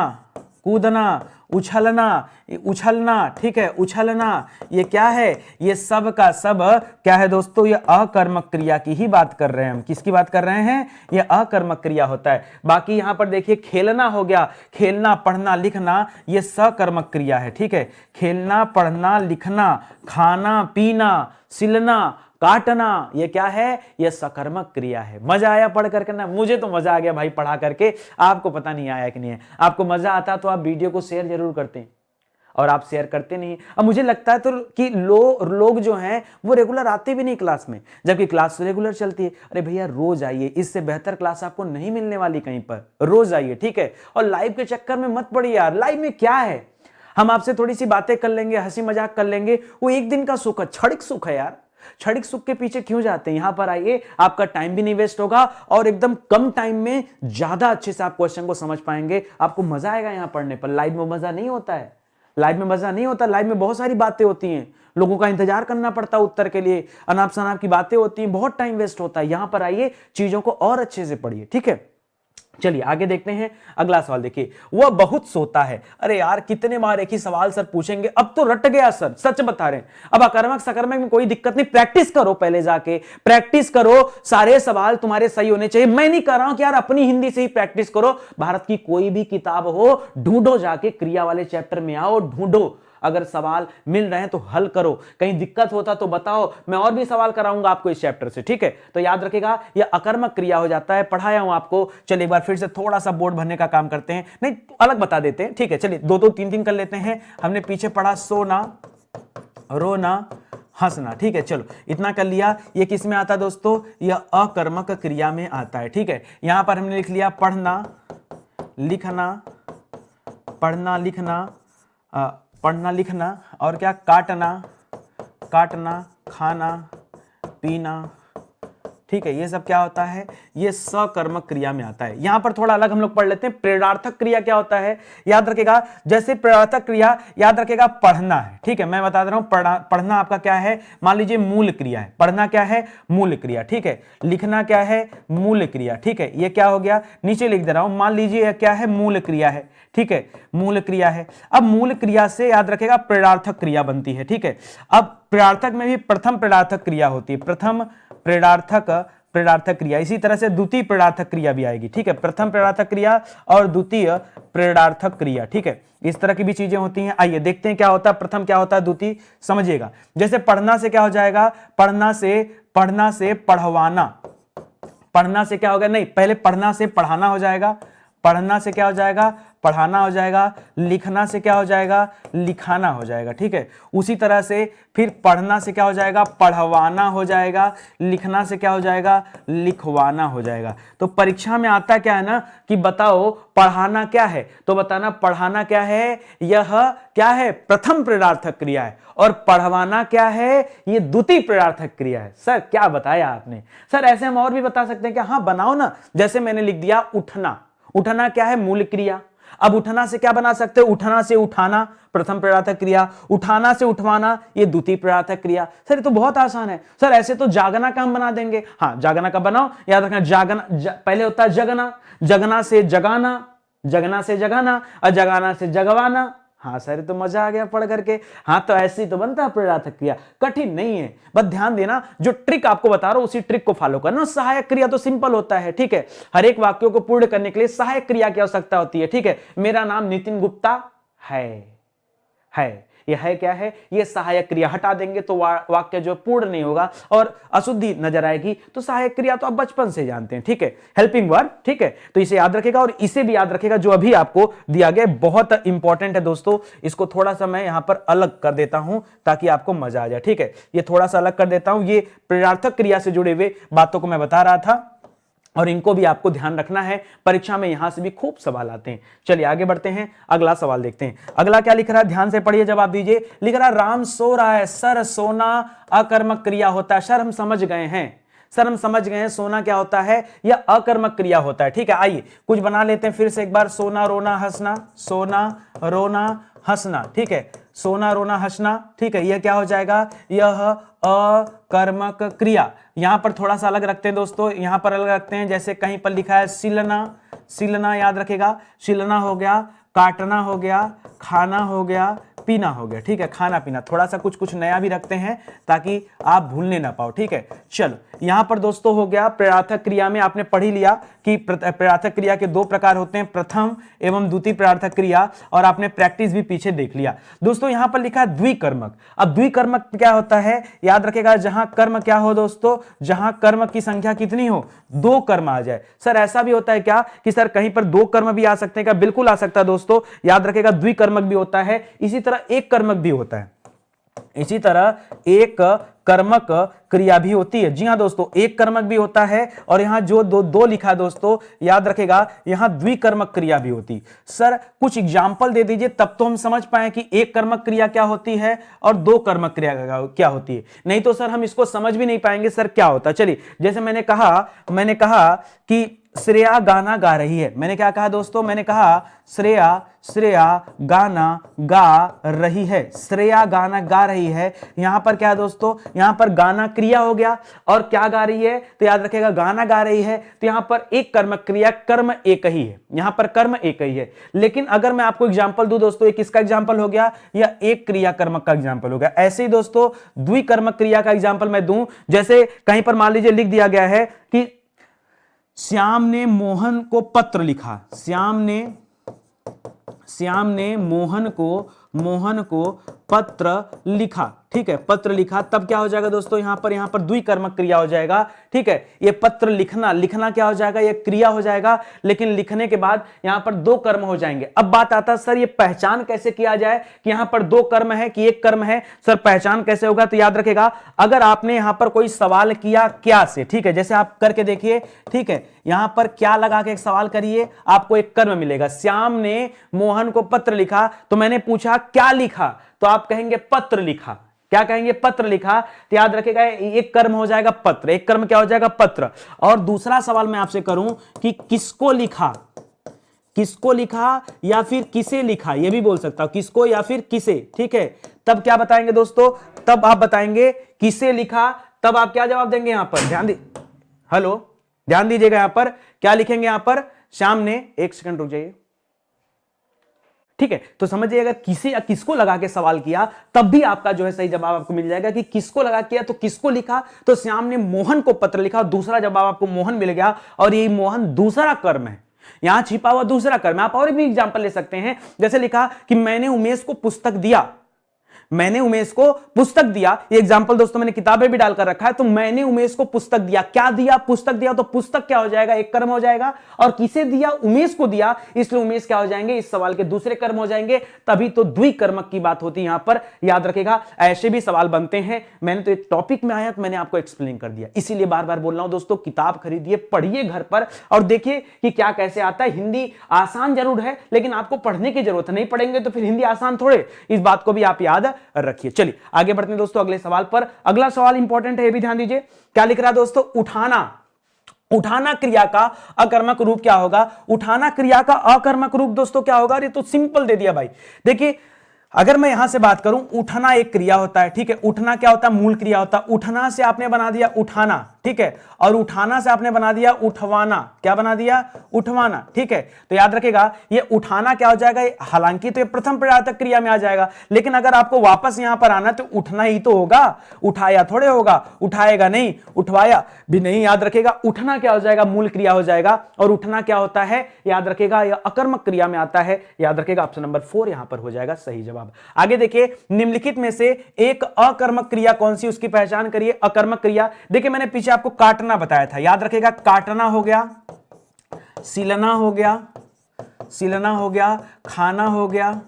कूदना, उछलना, उछलना, ठीक है, उछलना, ये क्या है, ये सब का सब क्या है दोस्तों, ये अकर्मक क्रिया की ही बात कर रहे हैं हम। किसकी बात कर रहे हैं, ये अकर्मक क्रिया होता है। बाकी यहां पर देखिए खेलना हो गया, खेलना, पढ़ना, लिखना, ये सकर्मक क्रिया है, ठीक है। खेलना, पढ़ना, लिखना, खाना, पीना, सिलना, काटना, ये क्या है, ये सकर्मक क्रिया है। मजा आया पढ़ करके ना, मुझे तो मजा आ गया भाई पढ़ा करके, आपको पता नहीं आया कि नहीं है। आपको मजा आता तो आप वीडियो को शेयर जरूर करते हैं, और आप शेयर करते नहीं। अब मुझे लगता है तो कि लोग जो हैं वो रेगुलर आते भी नहीं क्लास में, जबकि क्लास रेगुलर चलती है। अरे भैया रोज आइए, इससे बेहतर क्लास आपको नहीं मिलने वाली कहीं पर। रोज आइए, ठीक है। और लाइव के चक्कर में मत पड़िए यार, लाइव में क्या है, हम आपसे थोड़ी सी बातें कर लेंगे, हंसी मजाक कर लेंगे, वो एक दिन का सुख है, क्षणिक सुख है यार। क्षणिक सुख के पीछे क्यों जाते हैं? यहां पर आइए, आपका टाइम भी नहीं वेस्ट होगा और एकदम कम टाइम में ज्यादा अच्छे से आप क्वेश्चन को समझ पाएंगे। आपको मजा आएगा यहां पढ़ने पर। लाइव में मजा नहीं होता है, लाइव में मजा नहीं होता। लाइव में बहुत सारी बातें होती हैं, लोगों का इंतजार करना पड़ता है उत्तर के लिए, अनाप शनाप की बातें होती हैं, बहुत टाइम वेस्ट होता है। यहां पर आइए, चीजों को और अच्छे से पढ़िए, ठीक है। चलिए आगे देखते हैं। अगला सवाल देखिए, वह बहुत सोता है। अरे यार कितने बार एक ही सवाल सर पूछेंगे, अब तो रट गया सर, सच बता रहे हैं। अब अकर्मक सकर्मक में कोई दिक्कत नहीं, प्रैक्टिस करो, पहले जाके प्रैक्टिस करो, सारे सवाल तुम्हारे सही होने चाहिए। मैं नहीं कह रहा हूं कि यार अपनी हिंदी से ही प्रैक्टिस करो, भारत की कोई भी किताब हो, ढूंढो जाके, क्रिया वाले चैप्टर में आओ, ढूंढो, अगर सवाल मिल रहे हैं तो हल करो, कहीं दिक्कत होता तो बताओ, मैं और भी सवाल कराऊंगा आपको इस चैप्टर से, ठीक है। तो याद रखिएगा यह अकर्मक क्रिया हो जाता है, पढ़ाया हूं आपको। चलिए एक बार फिर से थोड़ा सा बोर्ड भरने का काम करते हैं, नहीं अलग बता देते हैं, ठीक है। चलिए दो दो तीन तीन कर लेते हैं। हमने पीछे पढ़ा सोना, रोना, हंसना, ठीक है। चलो इतना कर लिया। ये किस में आता है दोस्तों? यह अकर्मक क्रिया में आता है, ठीक है। यहां पर हमने लिख लिया पढ़ना, लिखना, पढ़ना लिखना, पढ़ना लिखना, और क्या, काटना, काटना, खाना, पीना, ठीक है। ये सब क्या होता है? ये सकर्मक क्रिया में आता है। यहां पर थोड़ा अलग हम लोग पढ़ लेते हैं। प्रेरणार्थक क्रिया क्या होता है, याद रखेगा। जैसे प्रेरणार्थक क्रिया, याद रखेगा, पढ़ना है, ठीक है। मैं बता दे रहा हूं, पढ़ना आपका क्या है, मान लीजिए मूल क्रिया है। पढ़ना क्या है? मूल क्रिया, ठीक है। लिखना क्या है? मूल क्रिया, ठीक है। ये क्या हो गया? नीचे लिख दे रहा हूं, मान लीजिए क्या है? मूल क्रिया है, ठीक है। मूल क्रिया है। अब मूल क्रिया से याद रखेगा प्रेरणार्थक क्रिया बनती है, ठीक है। अब प्रेरणार्थक में भी प्रथम प्रेरणार्थक क्रिया होती है, प्रथम प्रेरणार्थक क्रिया। इसी तरह से द्वितीय प्रेरणार्थक क्रिया भी आएगी, ठीक है। प्रथम प्रेरणार्थक क्रिया और द्वितीय प्रेरणार्थक क्रिया, ठीक है। इस तरह की भी चीजें होती हैं। आइए देखते हैं क्या होता है, प्रथम क्या होता है, द्वितीय, समझिएगा। जैसे पढ़ना से क्या हो जाएगा? पढ़ना से पढ़वाना। पढ़ना से क्या होगा? नहीं, पहले पढ़ना से पढ़ाना हो जाएगा, पढ़ना से क्या हो जाएगा? पढ़ाना हो जाएगा। लिखना से क्या हो जाएगा? लिखाना हो जाएगा, ठीक है। उसी तरह से फिर पढ़ना से क्या हो जाएगा? पढ़वाना हो जाएगा। लिखना से क्या हो जाएगा? लिखवाना हो जाएगा। तो परीक्षा में आता क्या है ना कि बताओ पढ़ाना क्या है, तो बताना पढ़ाना क्या है, यह क्या है? प्रथम प्रेरणार्थक क्रिया है। और पढ़वाना क्या है? ये द्वितीय प्रेरणार्थक क्रिया है। सर क्या बताया आपने? सर ऐसे हम और भी बता सकते हैं क्या? हाँ बनाओ ना। जैसे मैंने लिख दिया उठना, उठना क्या है? मूल क्रिया। अब उठना से क्या बना सकते हो? उठना से उठाना, प्रथम प्रेरणार्थक क्रिया। उठाना से उठवाना, ये द्वितीय प्रेरणार्थक क्रिया। सर ये तो बहुत आसान है। सर ऐसे तो जागना का हम बना देंगे। हाँ जागना का बनाओ, याद रखना जागना पहले होता है जगना, जगना से जगाना, जगना से जगाना, और जगाना से जगवाना। हाँ सर तो मजा आ गया पढ़ करके। हाँ तो ऐसे ही तो बनता है प्रेरणार्थक क्रिया, कठिन नहीं है। बस ध्यान देना, जो ट्रिक आपको बता रहा हूं उसी ट्रिक को फॉलो करना। सहायक क्रिया तो सिंपल होता है, ठीक है। हर एक वाक्यों को पूर्ण करने के लिए सहायक क्रिया की आवश्यकता होती है, ठीक है। मेरा नाम नितिन गुप्ता है, यह है क्या है? ये सहायक क्रिया। हटा देंगे तो वाक्य जो पूर्ण नहीं होगा और अशुद्धि नजर आएगी। तो सहायक क्रिया तो आप बचपन से जानते हैं, ठीक है। हेल्पिंग वर्ब, ठीक है। तो इसे याद रखेगा और इसे भी याद रखेगा जो अभी आपको दिया गया, बहुत इंपॉर्टेंट है दोस्तों। इसको थोड़ा सा मैं यहां पर अलग कर देता हूं ताकि आपको मजा आ जाए, ठीक है। ये थोड़ा सा अलग कर देता हूं। ये प्रेरणार्थक क्रिया से जुड़े हुए बातों को मैं बता रहा था और इनको भी आपको ध्यान रखना है। परीक्षा में यहां से भी खूब सवाल आते हैं। चलिए आगे बढ़ते हैं, अगला सवाल देखते हैं। अगला क्या लिख रहा है? ध्यान से पढ़िए, जवाब दीजिए। लिख रहा है राम सो रहा है। सर सोना अकर्मक क्रिया होता है। सर हम समझ गए हैं, सर हम समझ गए हैं। सोना क्या होता है? यह अकर्मक क्रिया होता है, ठीक है। आइए कुछ बना लेते हैं फिर से एक बार। सोना रोना हंसना, सोना रोना हंसना, ठीक है। सोना रोना हंसना, ठीक है। यह क्या हो जाएगा? यह अकर्मक क्रिया। यहां पर थोड़ा सा अलग रखते हैं दोस्तों, यहां पर अलग रखते हैं। जैसे कहीं पर लिखा है सिलना, सिलना याद रखेगा। सिलना हो गया, काटना हो गया, खाना हो गया, पीना हो गया, ठीक है। खाना पीना, थोड़ा सा कुछ नया भी रखते हैं ताकि आप भूलने ना पाओ, ठीक है। चलो यहां पर दोस्तों हो गया प्रेरणार्थक क्रिया में आपने पढ़ ही लिया कि प्रार्थक क्रिया के दो प्रकार होते हैं, प्रथम एवं द्वितीय प्रार्थक क्रिया, और आपने प्रैक्टिस भी पीछे देख लिया। दोस्तों यहां पर लिखा है द्विकर्मक। अब द्विकर्मक क्या होता है, याद रखेगा, जहां कर्म क्या हो दोस्तों, जहां कर्म की संख्या कितनी हो, दो कर्म आ जाए। सर ऐसा भी होता है क्या कि सर कहीं पर दो कर्म भी आ सकते हैं क्या? बिल्कुल आ सकता है दोस्तों, याद रखेगा द्विकर्मक भी होता है, इसी तरह एक कर्मक भी होता है, इसी तरह एक कर्मक क्रिया भी होती है। जी हां दोस्तों, एक कर्मक भी होता है, और यहां जो दो लिखा है दोस्तों, याद रखेगा यहां द्विकर्मक क्रिया भी होती। सर कुछ एग्जांपल दे दीजिए, तब तो हम समझ पाए कि एक कर्मक क्रिया क्या होती है और दो कर्मक क्रिया क्या होती है, नहीं तो सर हम इसको समझ भी नहीं पाएंगे सर क्या होता है। चलिए, जैसे मैंने कहा कि श्रेया गाना गा रही है। मैंने क्या कहा दोस्तों, मैंने कहा श्रेया गाना गा रही है, श्रेया गाना गा रही है। यहां पर क्या है दोस्तों, यहां पर गाना क्रिया हो गया, और क्या गा रही है, तो याद रखेगा गाना गा रही है, तो यहां पर एक कर्मक क्रिया, कर्म एक ही है, यहां पर कर्म एक ही है। लेकिन अगर मैं आपको एग्जांपल दूं दोस्तों, एक किसका एग्जांपल हो गया, या एक क्रिया कर्मक का एग्जांपल हो गया। ऐसे ही दोस्तों द्विकर्मक क्रिया का एग्जांपल मैं दूं, जैसे कहीं पर मान लीजिए लिख दिया गया है कि श्याम ने मोहन को पत्र लिखा, श्याम ने मोहन को पत्र लिखा, ठीक है, पत्र लिखा। तब क्या हो जाएगा दोस्तों, यहां पर द्विकर्मक क्रिया हो जाएगा, ठीक है। ये पत्र लिखना क्या हो जाएगा, ये क्रिया हो जाएगा, लेकिन लिखने के बाद यहां पर दो कर्म हो जाएंगे। अब बात आता है सर ये पहचान कैसे किया जाए कि यहां पर दो कर्म है कि एक कर्म है, सर पहचान कैसे होगा, तो याद रखेगा, अगर आपने यहां पर कोई सवाल किया क्या से, ठीक है, जैसे आप करके देखिए, ठीक है, यहां पर क्या लगा के एक सवाल करिए, आपको एक कर्म मिलेगा। श्याम ने मोहन को पत्र लिखा, तो मैंने पूछा क्या लिखा, तो आप कहेंगे पत्र लिखा। क्या कहेंगे, पत्र लिखा। तो याद रखेगा एक कर्म हो जाएगा पत्र, एक कर्म क्या हो जाएगा, पत्र। और दूसरा सवाल मैं आपसे करूं कि किसको लिखा या फिर किसे लिखा, यह भी बोल सकता हूं, किसको या फिर किसे, ठीक है। तब क्या बताएंगे दोस्तों, तब आप बताएंगे किसे लिखा। तब आप क्या जवाब देंगे, यहां पर ध्यान दीजिएगा, यहां पर क्या लिखेंगे, यहां पर श्याम ने, एक सेकंड रुक जाइए, ठीक है। तो समझिएगा किसे या किसको लगा के सवाल किया, तब भी आपका जो है सही जवाब आपको मिल जाएगा कि किसको लगा किया, तो किसको लिखा, तो श्याम ने मोहन को पत्र लिखा, और दूसरा जवाब आपको मोहन मिल गया, और ये मोहन दूसरा कर्म है, यहां छिपा हुआ दूसरा कर्म है। आप और भी एग्जांपल ले सकते हैं, जैसे लिखा कि मैंने उमेश को पुस्तक दिया, मैंने उमेश को पुस्तक दिया। ये एग्जांपल दोस्तों मैंने किताबें भी डालकर रखा है, तो मैंने उमेश को पुस्तक दिया, क्या दिया, पुस्तक दिया, तो पुस्तक क्या हो जाएगा, एक कर्म हो जाएगा, और किसे दिया, उमेश को दिया, इसलिए उमेश क्या हो जाएंगे, इस सवाल के दूसरे कर्म हो जाएंगे। तभी तो द्विकर्मक की बात होती है यहां पर, याद रखेगा। ऐसे भी सवाल बनते हैं, मैंने तो एक टॉपिक में आया तो मैंने आपको एक्सप्लेन कर दिया, इसीलिए बार बार बोल रहा हूं दोस्तों, किताब खरीदिए, पढ़िए घर पर, और देखिए कि क्या कैसे आता है। हिंदी आसान जरूर है, लेकिन आपको पढ़ने की जरूरत है, नहीं पढ़ेंगे तो फिर हिंदी आसान थोड़े, इस बात को भी आप याद रखिए। चलिए आगे बढ़ते हैं दोस्तों अगले सवाल पर। अगला सवाल इंपॉर्टेंट है, ये भी ध्यान दीजिए। क्या लिख रहा है दोस्तों, उठाना क्रिया का अकर्मक रूप क्या होगा। उठाना क्रिया का अकर्मक रूप दोस्तों क्या होगा, ये तो सिंपल दे दिया भाई। देखिए अगर मैं यहां से बात करूं, उठना एक क्रिया होता है, ठीक है। उठना क्या होता है, मूल क्रिया होता है। उठना से आपने बना दिया उठाना, ठीक है, और उठाना से आपने बना दिया उठवाना। क्या बना दिया, उठवाना, ठीक है। तो याद रखेगा ये उठाना क्या हो जाएगा, हालांकि तो ये प्रथम प्रार्थक क्रिया में आ जाएगा, लेकिन अगर आपको वापस यहां पर आना तो उठना ही तो होगा, उठाया थोड़े होगा, उठाएगा नहीं, उठवाया भी नहीं। याद रखेगा उठना क्या हो जाएगा, मूल क्रिया हो जाएगा, और उठना क्या होता है, याद रखेगा यह अकर्मक क्रिया में आता है। याद रखेगा ऑप्शन नंबर 4 यहां पर हो जाएगा सही जवाब। आगे देखिए, निम्नलिखित में से एक अकर्मक क्रिया कौन सी, उसकी पहचान करिए। अकर्मक क्रिया, देखिए मैंने पीछे आपको काटना बताया था, याद रखेगा काटना हो गया, सिलना हो गया, खाना हो गया,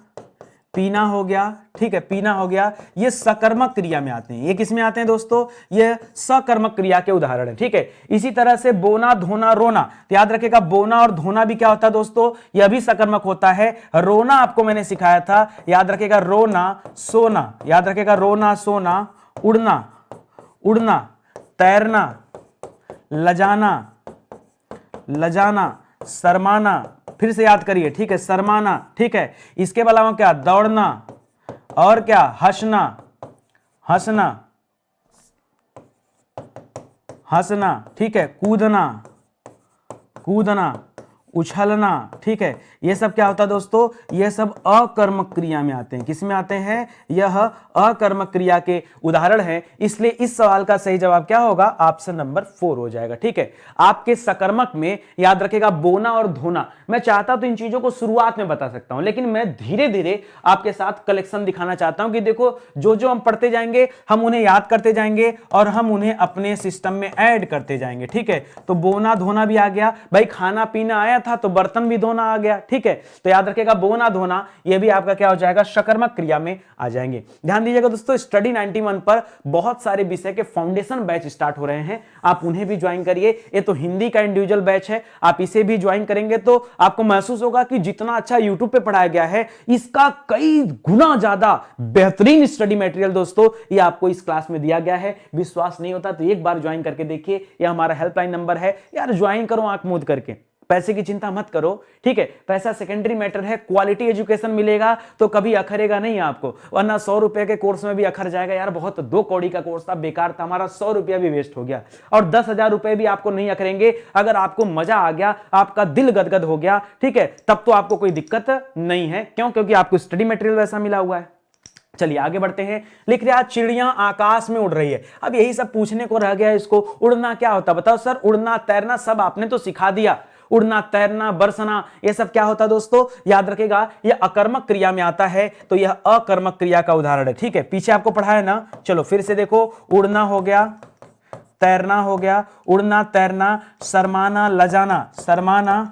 पीना हो गया, ठीक है, पीना हो गया, ये सकर्मक क्रिया में आते हैं। ये किस में आते हैं दोस्तों, ये सकर्मक क्रिया के उदाहरण है, ठीक है। इसी तरह से बोना, धोना, रोना, तो याद रखेगा बोना और धोना भी क्या होता है दोस्तों, यह भी सकर्मक होता है। रोना आपको मैंने सिखाया था, याद रखेगा रोना, सोना, याद रखेगा रोना, सोना, उड़ना, तैरना, लजाना, शर्माना, फिर से याद करिए, ठीक है, शर्माना, ठीक है। इसके अलावा क्या, दौड़ना, और क्या, हंसना, ठीक है, कूदना, उछलना, ठीक है, ये सब क्या होता है दोस्तों, ये सब अकर्मक क्रिया में आते हैं। किस में आते हैं, यह अकर्मक क्रिया के उदाहरण हैं। इसलिए इस सवाल का सही जवाब क्या होगा, ऑप्शन नंबर 4 हो जाएगा। ठीक है, आपके सकर्मक में याद रखेगा बोना और धोना। मैं चाहता तो इन चीजों को शुरुआत में बता सकता हूं, लेकिन मैं धीरे धीरे आपके साथ कलेक्शन दिखाना चाहता हूं कि देखो जो जो हम पढ़ते जाएंगे हम उन्हें याद करते जाएंगे और हम उन्हें अपने सिस्टम में ऐड करते जाएंगे। ठीक है, तो बोना धोना भी आ गया भाई, खाना पीना आया था तो बर्तन भी धोना आ गया। ठीक है, तो याद रखेगा बोना धोना ये भी आपका क्या हो जाएगा, सकर्मक क्रिया में आ जाएंगे। ध्यान दीजिएगा दोस्तों, स्टडी 91 पर बहुत सारे विषय के फाउंडेशन बैच स्टार्ट हो रहे हैं, आप उन्हें भी ज्वाइन करिए। ये तो हिंदी का इंडिविजुअल बैच है, आप इसे भी ज्वाइन करेंगे तो आपको महसूस होगा कि जितना अच्छा यूट्यूब पे पढ़ाया गया है इसका कई गुना ज्यादा बेहतरीन स्टडी मटेरियल दोस्तों ये आपको इस क्लास में दिया गया है। विश्वास नहीं होता तो एक बार ज्वाइन करके देखिए, यह हमारा हेल्पलाइन नंबर है यार, ज्वाइन करो आंख मूंद करके, पैसे की चिंता मत करो। ठीक है, पैसा सेकेंडरी मैटर है, क्वालिटी एजुकेशन मिलेगा तो कभी अखरेगा नहीं आपको, वरना 100 रुपए के कोर्स में भी अखर जाएगा यार, बहुत 2 कौड़ी का कोर्स था, बेकार था, हमारा 100 रुपया भी वेस्ट हो गया और 10,000 रुपए भी आपको नहीं अखरेंगे। अगर आपको मजा आ गया, आपका दिल गदगद हो गया, ठीक है, तब तो आपको कोई दिक्कत नहीं है। क्यों? क्योंकि आपको स्टडी मटेरियल वैसा मिला हुआ है। चलिए आगे बढ़ते हैं। लिख रहे हैं चिड़ियां आकाश में उड़ रही है। अब यही सब पूछने को रह गया, इसको उड़ना क्या होता है बताओ सर। उड़ना तैरना सब आपने तो सिखा दिया, उड़ना तैरना बरसना ये सब क्या होता है दोस्तों, याद रखेगा ये अकर्मक क्रिया में आता है, तो यह अकर्मक क्रिया का उदाहरण है। ठीक है, पीछे आपको पढ़ाया ना, चलो फिर से देखो, उड़ना हो गया, तैरना हो गया, उड़ना तैरना, शर्माना लजाना, शर्माना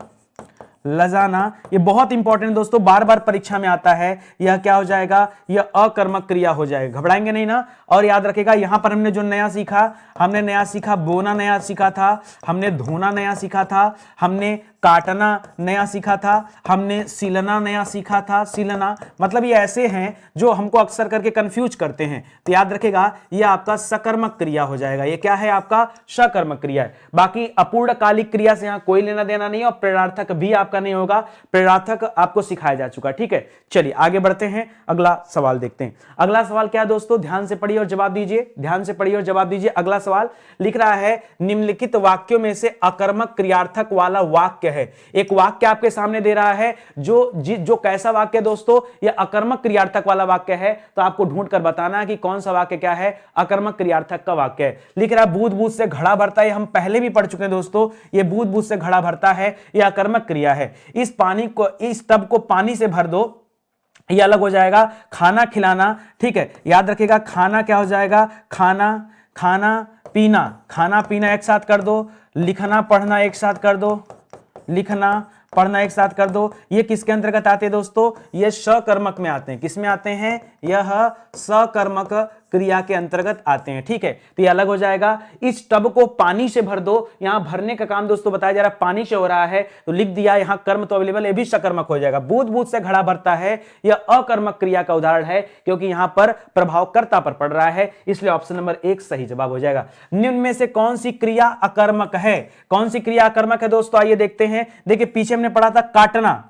लजाना, ये बहुत इंपॉर्टेंट दोस्तों, बार बार परीक्षा में आता है। यह क्या हो जाएगा, यह अकर्मक क्रिया हो जाएगा, घबराएंगे नहीं ना। और याद रखेगा यहां पर हमने जो नया सीखा, हमने नया सीखा बोना नया सीखा था, हमने धोना नया सीखा था, हमने काटना नया सीखा था, हमने सिलना नया सीखा था। सिलना मतलब ये ऐसे हैं जो हमको अक्सर करके कंफ्यूज करते हैं, तो याद रखेगा ये आपका सकर्मक क्रिया हो जाएगा। ये क्या है, आपका सकर्मक क्रिया है। बाकी अपूर्णकालिक क्रिया से यहां कोई लेना देना नहीं है और प्रेरणार्थक भी आपका नहीं होगा, प्रेरणार्थक आपको सिखाया जा चुका। ठीक है, चलिए आगे बढ़ते हैं, अगला सवाल देखते हैं। अगला सवाल क्या है दोस्तों, ध्यान से पढ़िए और जवाब दीजिए, ध्यान से पढ़िए और जवाब दीजिए। अगला सवाल लिख रहा है निम्नलिखित वाक्यों में से अकर्मक क्रियार्थक वाला वाक्य है। एक वाक्य आपके सामने दे रहा है, जो कैसा वाक्य दोस्तों, यह अकर्मक क्रियार्थक वाला वाक्य है, तो आपको ढूंढ कर बताना है कि कौन सा वाक्य क्या है, अकर्मक क्रियार्थक का वाक्य है। लिख रहा है बूंद बूंद से घड़ा भरता है, हम पहले भी पढ़ चुके हैं दोस्तों, यह बूंद बूंद से घड़ा भरता है, यह अकर्मक क्रिया है। इस पानी को, इस टब को पानी से भर दो, यह अलग हो जाएगा। खाना खिलाना, ठीक है, याद रखिएगा खाना क्या हो जाएगा, खाना, खाना पीना, खाना पीना एक साथ कर दो, लिखना पढ़ना एक साथ कर दो, लिखना पढ़ना एक साथ कर दो। ये किसके अंतर्गत आते हैं दोस्तों, ये सकर्मक में आते हैं। किस में आते हैं, यह सकर्मक क्रिया के अंतर्गत आते हैं। ठीक है, तो ये अलग हो जाएगा। इस टब को पानी से भर दो, यहां भरने का काम दोस्तों बताया जा रहा है पानी से हो रहा है, तो लिख दिया, यहां कर्म तो अवेलेबल, ये भी सकर्मक हो जाएगा। बूंद बूंद से घड़ा भरता है, यह अकर्मक क्रिया का उदाहरण है, क्योंकि यहां पर प्रभाव कर्ता पर पड़ रहा है, इसलिए ऑप्शन नंबर 1 सही जवाब हो जाएगा। निम्न में से कौन सी क्रिया अकर्मक है, कौन सी क्रिया अकर्मक है दोस्तों, आइए देखते हैं। देखिए पीछे हमने पढ़ा था काटना,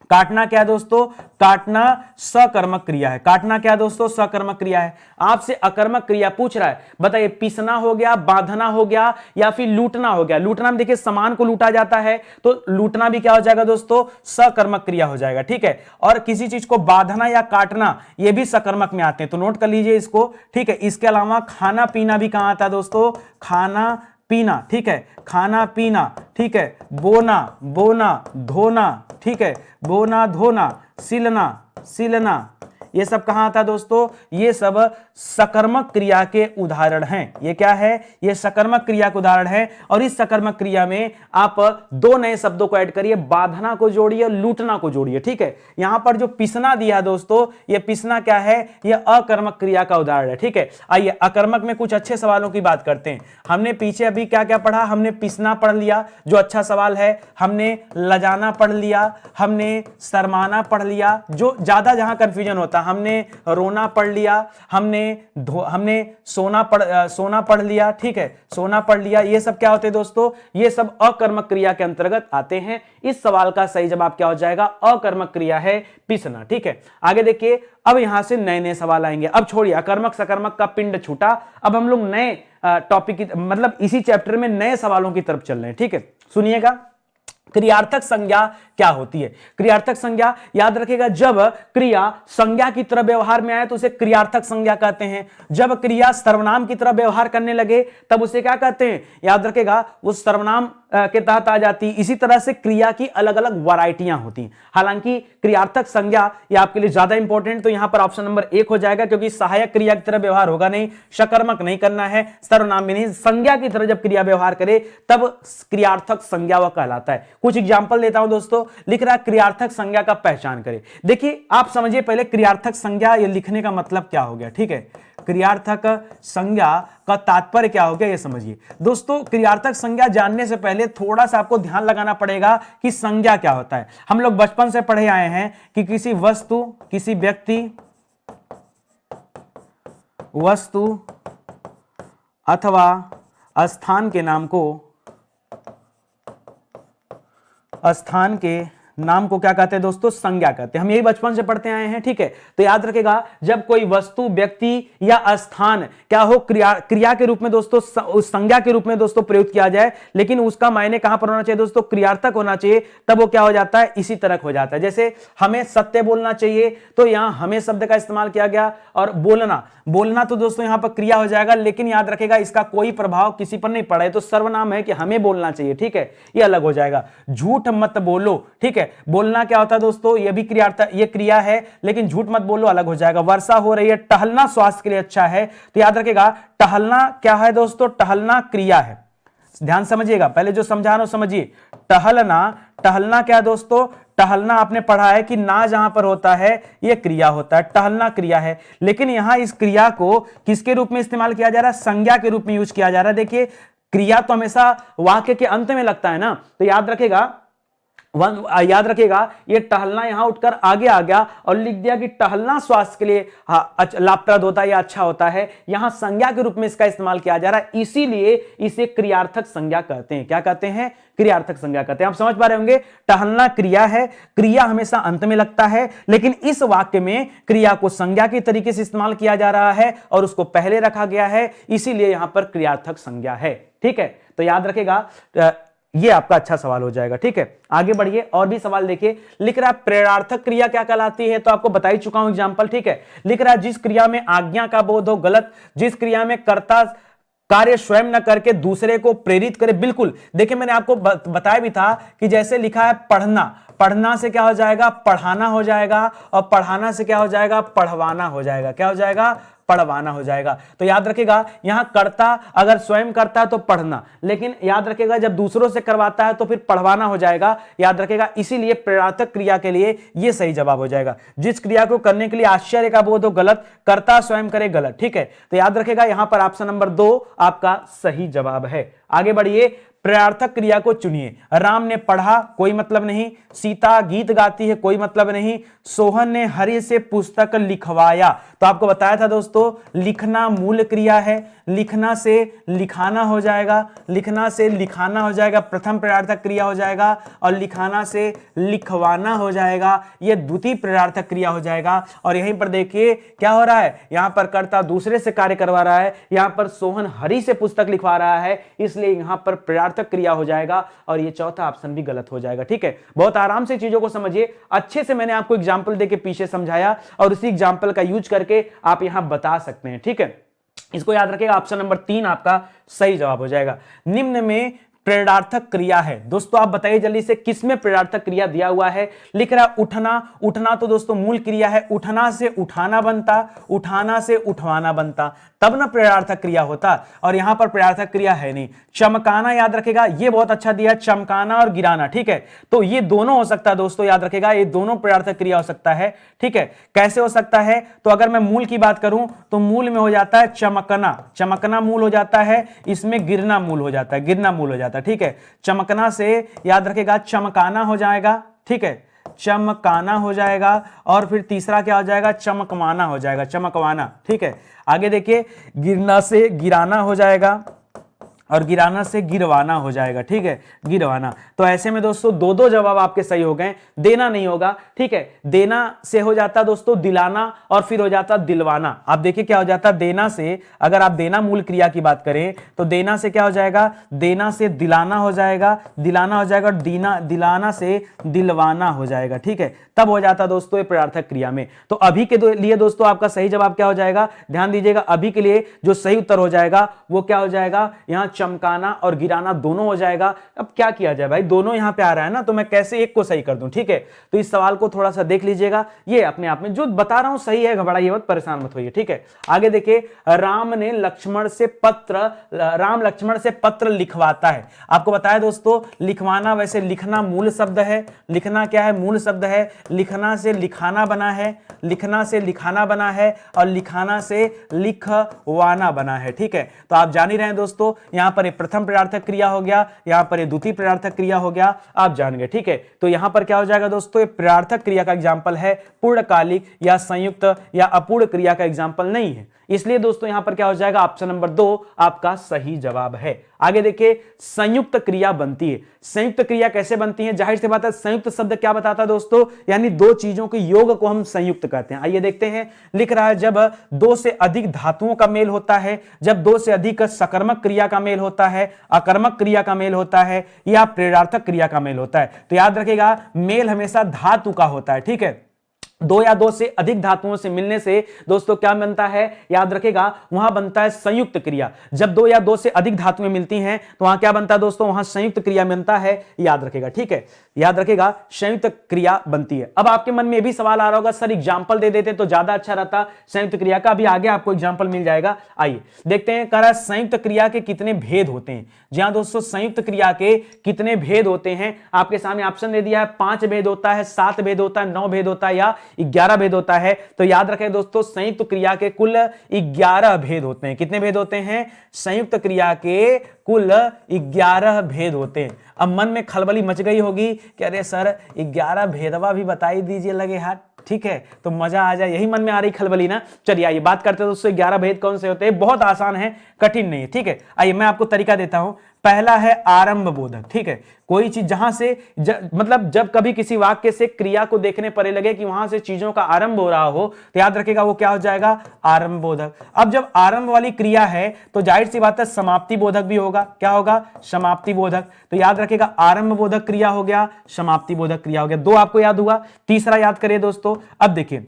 काटना क्या है दोस्तों, काटना सकर्मक क्रिया है। काटना क्या है दोस्तों, सकर्मक क्रिया है। आपसे अकर्मक क्रिया पूछ रहा है, बताइए पीसना हो गया, बांधना हो गया या फिर लूटना हो गया। लूटना में देखिए सामान को लूटा जाता है, तो लूटना भी क्या हो जाएगा दोस्तों, सकर्मक क्रिया हो जाएगा। ठीक है, और किसी चीज को बांधना या काटना ये भी सकर्मक में आते हैं, तो नोट कर लीजिए इसको। ठीक है, इसके अलावा खाना पीना भी कहां आता है दोस्तों, खाना पीना, ठीक है, खाना पीना, ठीक है, बोना बोना धोना, ठीक है, बोना धोना, सिलना सिलना, ये सब कहां आता है दोस्तों, ये सब सकर्मक क्रिया के उदाहरण हैं। ये क्या है, ये सकर्मक क्रिया के उदाहरण है। और इस सकर्मक क्रिया में आप 2 नए शब्दों को ऐड करिए, बांधना को जोड़िए, लूटना को जोड़िए। ठीक है, यहां पर जो पिसना दिया दोस्तों, ये पिसना क्या है, ये अकर्मक क्रिया का उदाहरण है। ठीक है, आइए अकर्मक में कुछ अच्छे सवालों की बात करते हैं। हमने पीछे अभी क्या क्या पढ़ा, हमने पिसना पढ़ लिया जो अच्छा सवाल है, हमने लजाना पढ़ लिया, हमने शर्माना पढ़ लिया जो ज्यादा जहां कंफ्यूजन होता, हमने रोना पढ़ लिया, हमने सोना पढ़ लिया। ठीक है, सोना पढ़ लिया। ये सब क्या होते हैं दोस्तों, ये सब अकर्मक क्रिया के अंतर्गत आते हैं। इस सवाल का सही जवाब क्या हो जाएगा, अकर्मक क्रिया है पिसना। ठीक है, आगे देखिए, अब यहां से नए नए सवाल आएंगे। अब छोड़िए अकर्मक सकर्मक का पिंड छूटा, अब हम लोग नए टॉपिक की, मतलब इसी चैप्टर में नए सवालों की तरफ चल रहे हैं। ठीक है, सुनिएगा, क्रियार्थक संज्ञा क्या होती है? क्रियार्थक संज्ञा याद रखेगा, जब क्रिया संज्ञा की तरह व्यवहार में आए तो उसे क्रियार्थक संज्ञा कहते हैं। जब क्रिया सर्वनाम की तरह व्यवहार करने लगे तब उसे क्या कहते हैं? याद रखेगा, वो सर्वनाम के तहत आ जाती। इसी तरह से क्रिया की अलग अलग वैरायटियां होती हैं। हालांकि क्रियार्थक संज्ञा ये आपके लिए ज्यादा इंपॉर्टेंट, तो यहां पर ऑप्शन नंबर 1 हो जाएगा, क्योंकि सहायक क्रिया की तरह व्यवहार होगा नहीं, सकर्मक नहीं करना है, सर्वनाम भी नहीं, संज्ञा की तरह जब क्रिया व्यवहार करे तब क्रियार्थक संज्ञा वह कहलाता है। कुछ एग्जाम्पल देता हूं दोस्तों। लिख रहा है क्रियार्थक संज्ञा का पहचान करें। देखिए आप समझिए पहले क्रियार्थक संज्ञा ये लिखने का मतलब क्या हो गया, ठीक है। क्रियार्थक संज्ञा का तात्पर्य क्या हो गया ये समझिए दोस्तों। क्रियार्थक संज्ञा जानने से पहले थोड़ा सा आपको ध्यान लगाना पड़ेगा कि संज्ञा क्या होता है। हम लोग बचपन से पढ़े आए हैं कि किसी वस्तु, किसी व्यक्ति, वस्तु अथवा स्थान के नाम को, स्थान के नाम को क्या कहते हैं दोस्तों? संज्ञा कहते हैं। हम यही बचपन से पढ़ते आए हैं, ठीक है। तो याद रखेगा, जब कोई वस्तु, व्यक्ति या स्थान क्या हो, क्रिया के रूप में दोस्तों, संज्ञा के रूप में दोस्तों प्रयुक्त किया जाए, लेकिन उसका मायने कहां पर होना चाहिए दोस्तों? क्रियार्थक होना चाहिए, तब वो क्या हो जाता है? इसी तरह हो जाता है। जैसे हमें सत्य बोलना चाहिए, तो यहां हमें शब्द का इस्तेमाल किया गया, और बोलना तो दोस्तों यहां पर क्रिया हो जाएगा, लेकिन याद रखेगा इसका कोई प्रभाव किसी पर नहीं पड़ा है, तो सर्वनाम है कि हमें बोलना चाहिए, ठीक है, ये अलग हो जाएगा। झूठ मत बोलो, ठीक है। बोलना क्या होता है दोस्तों? ये भी ये क्रिया है, लेकिन झूठ मत बोलो अलग हो जाएगा। वर्षा हो रही है, टहलना स्वास्थ्य के लिए अच्छा है, तो याद रखेगा टहलना क्या है दोस्तों? टहलना क्रिया है। ध्यान समझिएगा, पहले जो समझा रहा हूं समझिए। टहलना क्या है दोस्तों? टहलना आपने पढ़ा है कि ना जहां पर होता है यह क्रिया होता है, टहलना क्रिया है, लेकिन यहां इस क्रिया को किसके रूप में इस्तेमाल किया जा रहा है? संज्ञा के रूप में यूज किया जा रहा है। देखिए क्रिया तो हमेशा वाक्य के अंत में लगता है ना, तो याद रखेगा ये टहलना यहां उठकर आगे आ गया और लिख दिया कि टहलना स्वास्थ्य के लिए लाभप्रद होता है या अच्छा होता है। यहां संज्ञा के रूप में इसका इस्तेमाल किया जा रहा है, इसीलिए इसे क्रियार्थक संज्ञा कहते हैं। क्या कहते हैं? क्रियार्थक संज्ञा कहते हैं। आप समझ पा रहे होंगे, टहलना क्रिया है, क्रिया हमेशा अंत में लगता है, लेकिन इस वाक्य में क्रिया को संज्ञा के तरीके से इस्तेमाल किया जा रहा है और उसको पहले रखा गया है, इसीलिए यहां पर क्रियार्थक संज्ञा है, ठीक है। तो याद रखेगा, ये आपका अच्छा सवाल हो जाएगा, ठीक है। आगे बढ़िए, और भी सवाल देखिए। लिख रहा है प्रेरणार्थक क्रिया क्या कहलाती है, तो आपको बता ही चुका हूं एग्जांपल, ठीक है। लिख रहा है जिस क्रिया में आज्ञा का बोध हो, गलत। जिस क्रिया में कर्ता कार्य स्वयं न करके दूसरे को प्रेरित करे, बिल्कुल। देखिए मैंने आपको बताया भी था कि जैसे लिखा है पढ़ना से क्या हो जाएगा? पढ़ाना हो जाएगा, और पढ़ाना से क्या हो जाएगा? पढ़वाना हो जाएगा। क्या हो जाएगा? पढ़वाना हो जाएगा। तो याद रखेगा, यहां कर्ता अगर स्वयं करता है तो पढ़ना, लेकिन याद रखेगा जब दूसरों से करवाता है तो फिर पढ़वाना हो जाएगा। याद रखेगा, इसीलिए प्रेरणार्थक क्रिया के लिए यह सही जवाब हो जाएगा। जिस क्रिया को करने के लिए आश्चर्य का बोध हो, गलत। कर्ता स्वयं करे, गलत, ठीक है। तो याद रखेगा यहां पर ऑप्शन नंबर 2 आपका सही जवाब है। आगे बढ़िए, प्रेरणार्थक क्रिया को चुनिए। राम ने पढ़ा, कोई मतलब नहीं। सीता गीत गाती है, कोई मतलब नहीं। सोहन ने हरि से पुस्तक लिखवाया, तो आपको बताया था दोस्तों, लिखना मूल क्रिया है, लिखना से लिखाना हो जाएगा, लिखना से लिखाना हो जाएगा, प्रथम प्रेरणार्थक क्रिया हो जाएगा, और लिखाना से लिखवाना हो जाएगा, यह द्वितीय प्रेरणार्थक क्रिया हो जाएगा। और यहीं पर देखिए क्या हो रहा है, यहां पर कर्ता दूसरे से कार्य करवा रहा है, यहां पर सोहन हरि से पुस्तक लिखवा रहा है, इसलिए यहां पर प्रेरणार्थक क्रिया हो जाएगा, और ये चौथा ऑप्शन भी गलत हो जाएगा, ठीक है। बहुत आराम से चीजों को समझिए, अच्छे से मैंने आपको एग्जांपल देके पीछे समझाया, और उसी एग्जांपल का यूज करके आप यहां बता सकते हैं, ठीक है। इसको याद रखिएगा, ऑप्शन नंबर 3 आपका सही जवाब हो जाएगा। निम्न में प्रेरणार्थक क्रिया है, दोस्तों आप बताइए जल्दी से किसमें प्रेरणार्थक क्रिया दिया हुआ है। लिख रहा है उठना तो दोस्तों मूल क्रिया है, उठना से उठाना बनता, उठाना से उठवाना बनता, तब ना प्रेरणार्थक क्रिया होता, और यहां पर प्रेरणार्थक क्रिया है नहीं। चमकाना याद रखेगा, ये बहुत अच्छा दिया, चमकाना और गिराना, ठीक है। तो ये दोनों हो सकता है दोस्तों, याद रखेगा ये दोनों प्रेरणार्थक क्रिया हो सकता है, ठीक है। कैसे हो सकता है, तो अगर मैं मूल की बात करूं तो मूल में हो जाता है चमकना, चमकना मूल हो जाता है, इसमें गिरना मूल हो जाता है, गिरना मूल हो जाता है, ठीक है। चमकना से याद रखेगा चमकाना हो जाएगा, ठीक है, चमकाना हो जाएगा, और फिर तीसरा क्या हो जाएगा? चमकवाना हो जाएगा, चमकवाना, ठीक है। आगे देखिए, गिरना से गिराना हो जाएगा, और गिराना से गिरवाना हो जाएगा, ठीक है, गिरवाना। तो ऐसे में दोस्तों दो दो जवाब आपके सही हो गए, देना नहीं होगा, ठीक है। देना से हो जाता दोस्तों दिलाना और फिर हो जाता दिलवाना। आप देखिए क्या हो जाता, देना से, अगर आप देना मूल क्रिया की बात करें तो देना से क्या हो जाएगा, देना से दिलाना हो जाएगा, दिलाना हो जाएगा, और दिलाना से दिलवाना हो जाएगा, ठीक है। तब हो जाता दोस्तों ये प्रयार्थक क्रिया में। तो अभी के लिए दोस्तों आपका सही जवाब क्या हो जाएगा, ध्यान दीजिएगा, अभी के लिए जो सही उत्तर हो जाएगा वो क्या हो जाएगा, यहां चमकाना और गिराना दोनों हो जाएगा। अब क्या किया जाए भाई, दोनों यहां पे आ रहा है ना, तो मैं कैसे एक को सही कर दूं, ठीक है। तो इस सवाल को थोड़ा सा देख लीजिएगा, ये अपने आप में जो बता रहा हूं सही है, घबराइए मत, परेशान मत होइए, ठीक है। आगे देखिए, राम लक्ष्मण से पत्र लिखवाता है। आपको बताया दोस्तों लिखवाना, वैसे लिखना मूल शब्द है, लिखना क्या है, मूल शब्द है। लिखना से लिखाना बना है, लिखना से लिखाना बना है, और लिखाना से लिखवाना बना है, ठीक है। तो आप जान ही रहे हैं दोस्तों, यहां पर प्रथम प्रयार्थक क्रिया हो गया, यहां पर द्वितीय प्रयार्थक क्रिया हो गया, आप जान गए, ठीक है। तो यहां पर क्या हो जाएगा दोस्तों, ये प्रयार्थक क्रिया का एग्जाम्पल है, पूर्णकालिक या संयुक्त या अपूर्ण क्रिया का एग्जाम्पल नहीं है। इसलिए दोस्तों यहां पर क्या हो जाएगा, ऑप्शन नंबर 2 आपका सही जवाब है। आगे देखिए, संयुक्त क्रिया बनती है। संयुक्त क्रिया कैसे बनती है, जाहिर सी बात है, संयुक्त शब्द क्या बताता है दोस्तों, यानी दो चीजों के योग को हम संयुक्त कहते हैं। आइए देखते हैं, लिख रहा है जब दो से अधिक धातुओं का मेल होता है, जब दो से अधिक सकर्मक क्रिया का मेल होता है, अकर्मक क्रिया का मेल होता है, या प्रेरणार्थक क्रिया का मेल होता है। तो याद रखिएगा, मेल हमेशा धातु का होता है, ठीक है। दो या दो से अधिक धातुओं से मिलने से दोस्तों क्या बनता है, याद रखेगा, वहां बनता है संयुक्त क्रिया। जब दो या दो से अधिक धातुएं मिलती हैं तो वहां क्या बनता है दोस्तों, वहां संयुक्त क्रिया बनता है, याद रखेगा, ठीक है, याद रखेगा, संयुक्त क्रिया बनती है। अब आपके मन में यह भी सवाल आ रहा होगा, सर एग्जाम्पल दे देते तो ज्यादा अच्छा रहता संयुक्त क्रिया का, अभी आगे आपको एग्जाम्पल मिल जाएगा। आइए देखते हैं, कह रहा है संयुक्त क्रिया के कितने भेद होते हैं। जी हां दोस्तों, संयुक्त क्रिया के कितने भेद होते हैं, आपके सामने ऑप्शन दे दिया है, 5 भेद होता है, 7 भेद होता है, 9 भेद होता है, या 11 भेद होता है। तो याद रखें दोस्तों, संयुक्त क्रिया के कुल 11 भेद होते हैं। कितने भेद होते हैं, संयुक्त क्रिया के कुल 11 भेद होते हैं। अब मन में खलबली मच गई होगी कि अरे सर 11 भेदवा भी बता ही दीजिए लगे हाथ, ठीक है, तो मजा आ जाए, यही मन में आ रही खलबली ना। चलिए आइए बात करते हैं दोस्तों, 11 भेद कौन से होते हैं, बहुत आसान है, कठिन नहीं है, ठीक है। आइए मैं आपको तरीका देता हूं। पहला है आरंभ बोधक, ठीक है, कोई चीज जहां से मतलब जब कभी किसी वाक्य से क्रिया को देखने पर लगे कि वहां से चीजों का आरंभ हो रहा हो, तो याद रखेगा वो क्या हो जाएगा, आरंभ बोधक। अब जब आरंभ वाली क्रिया है तो जाहिर सी बात है समाप्ति बोधक भी होगा, क्या होगा, समाप्ति बोधक। तो याद रखेगा, आरंभ बोधक क्रिया हो गया, समाप्ति बोधक क्रिया हो गया, 2 आपको याद हुआ। तीसरा याद करिए दोस्तों, अब देखिए,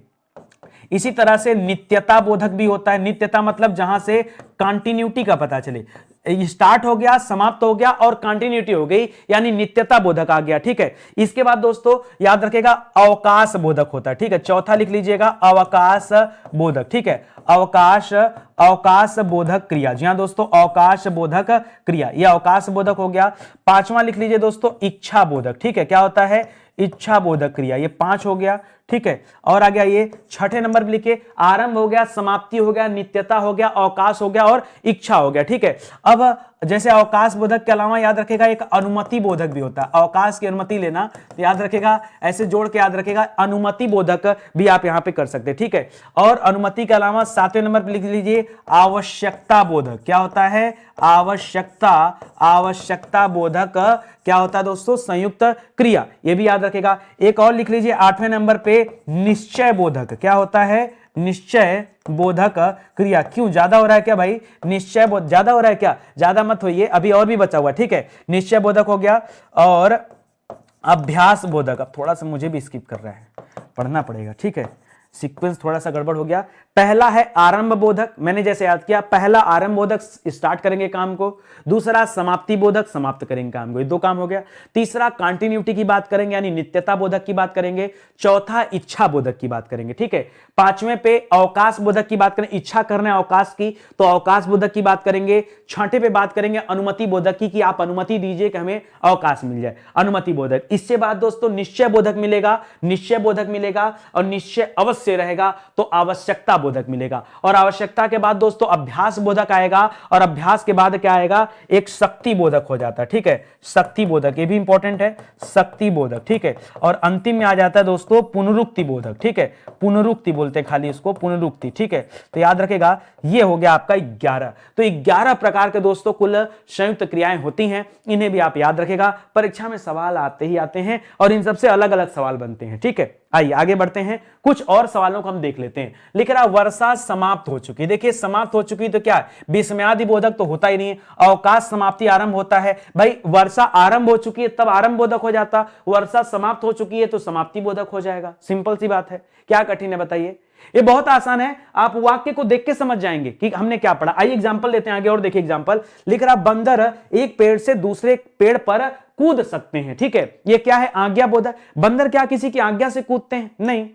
इसी तरह से नित्यता बोधक भी होता है। नित्यता मतलब जहां से कंटिन्यूटी का पता चले, स्टार्ट हो गया, समाप्त हो गया और कंटिन्यूटी हो गई, यानी नित्यता बोधक आ गया, ठीक है। इसके बाद दोस्तों याद रखेगा, अवकाश बोधक होता है, ठीक है, चौथा लिख लीजिएगा, अवकाश बोधक, ठीक है, अवकाश बोधक क्रिया। जी हां दोस्तों, अवकाश बोधक क्रिया, यह अवकाश बोधक हो गया। 5वां लिख लीजिए दोस्तों, इच्छा बोधक, ठीक है, क्या होता है, इच्छा बोधक क्रिया, ये 5 हो गया, ठीक है। और आ गया ये 6ठे नंबर पे लिखिए, आरंभ हो गया, समाप्ति हो गया, नित्यता हो गया, अवकाश हो गया और इच्छा हो गया, ठीक है। अब जैसे अवकाश बोधक के अलावा याद रखेगा एक अनुमति बोधक भी होता है, अवकाश की अनुमति लेना, तो याद रखेगा, ऐसे जोड़ के याद रखेगा, अनुमति बोधक भी आप यहां पे कर सकते हैं, ठीक है। और अनुमति के अलावा 7वें नंबर पे लिख लीजिए, आवश्यकता बोधक, क्या होता है, आवश्यकता बोधक क्या होता है दोस्तों, संयुक्त क्रिया, ये भी याद रखेगा। एक और लिख लीजिए 8वें नंबर पे, निश्चय बोधक, क्या होता है, निश्चय बोधक क्रिया। क्यों, ज्यादा हो रहा है क्या भाई, निश्चय ज्यादा हो रहा है क्या, ज्यादा मत होइए, अभी और भी बचा हुआ, ठीक है। निश्चय बोधक हो गया, और अभ्यास बोधक, अब थोड़ा सा मुझे भी स्किप कर रहा है, पढ़ना पड़ेगा, ठीक है, सीक्वेंस थोड़ा सा गड़बड़ हो गया। पहला है आरंभ बोधक, मैंने जैसे याद किया, पहला आरंभ बोधक स्टार्ट करेंगे काम को, दूसरा समाप्ति बोधक समाप्त करेंगे काम को, ये 2 काम हो गया। तीसरा कंटिन्यूटी की बात करेंगे, यानी नित्यता बोधक की बात करेंगे। चौथा इच्छा बोधक की बात करेंगे, ठीक है। 5वें पे अवकाश बोधक की बात करें, इच्छा करना है अवकाश की, तो अवकाश बोधक की बात करेंगे। 6ठे पे बात करेंगे अनुमति बोधक की, कि आप अनुमति दीजिए कि हमें अवकाश मिल जाए, अनुमति बोधक। इससे बाद दोस्तों निश्चय बोधक मिलेगा, निश्चय बोधक मिलेगा, और निश्चय अवश्य अवश्य रहेगा तो आवश्यकता बोधक मिलेगा, और आवश्यकता के बाद दोस्तों अभ्यास बोधक आएगा, और अभ्यास के बाद क्या आएगा, एक शक्ति बोधक हो जाता है। ठीक है, शक्ति बोधक, ये भी इंपॉर्टेंट है, शक्ति बोधक। ठीक है, और अंतिम में आ जाता है दोस्तों पुनरुक्ति बोधक। ठीक है, पुनरुक्ति बोलते हैं खाली इसको, पुनरुक्ति। ठीक है, तो याद रखेगा ये हो गया आपका 11। तो 11 प्रकार के दोस्तों कुल संयुक्त क्रियाएं होती हैं, इन्हें भी आप याद रखेगा, परीक्षा में सवाल आते ही आते हैं और इन सबसे अलग अलग सवाल बनते हैं। ठीक है, आइए आगे बढ़ते हैं, कुछ और सवालों को हम देख लेते हैं। लिख रहा वर्षा समाप्त हो चुकी। देखिए समाप्त हो चुकी तो क्या है, विस्मयादि बोधक तो होता ही नहीं है, अवकाश समाप्ति आरंभ होता है। भाई वर्षा आरंभ हो चुकी है तब आरंभ बोधक हो जाता, वर्षा समाप्त हो चुकी है तो समाप्ति बोधक हो जाएगा। सिंपल सी बात है, क्या कठिन है बताइए, ये बहुत आसान है, आप वाक्य को देख के समझ जाएंगे कि हमने क्या पढ़ा। आइए एग्जांपल लेते हैं आगे और देखिए एग्जांपल। लिख रहा बंदर एक पेड़ से दूसरे पेड़ पर कूद सकते हैं। ठीक है, ये क्या है, आज्ञा बोधक। बंदर क्या किसी की आज्ञा से कूदते हैं? नहीं,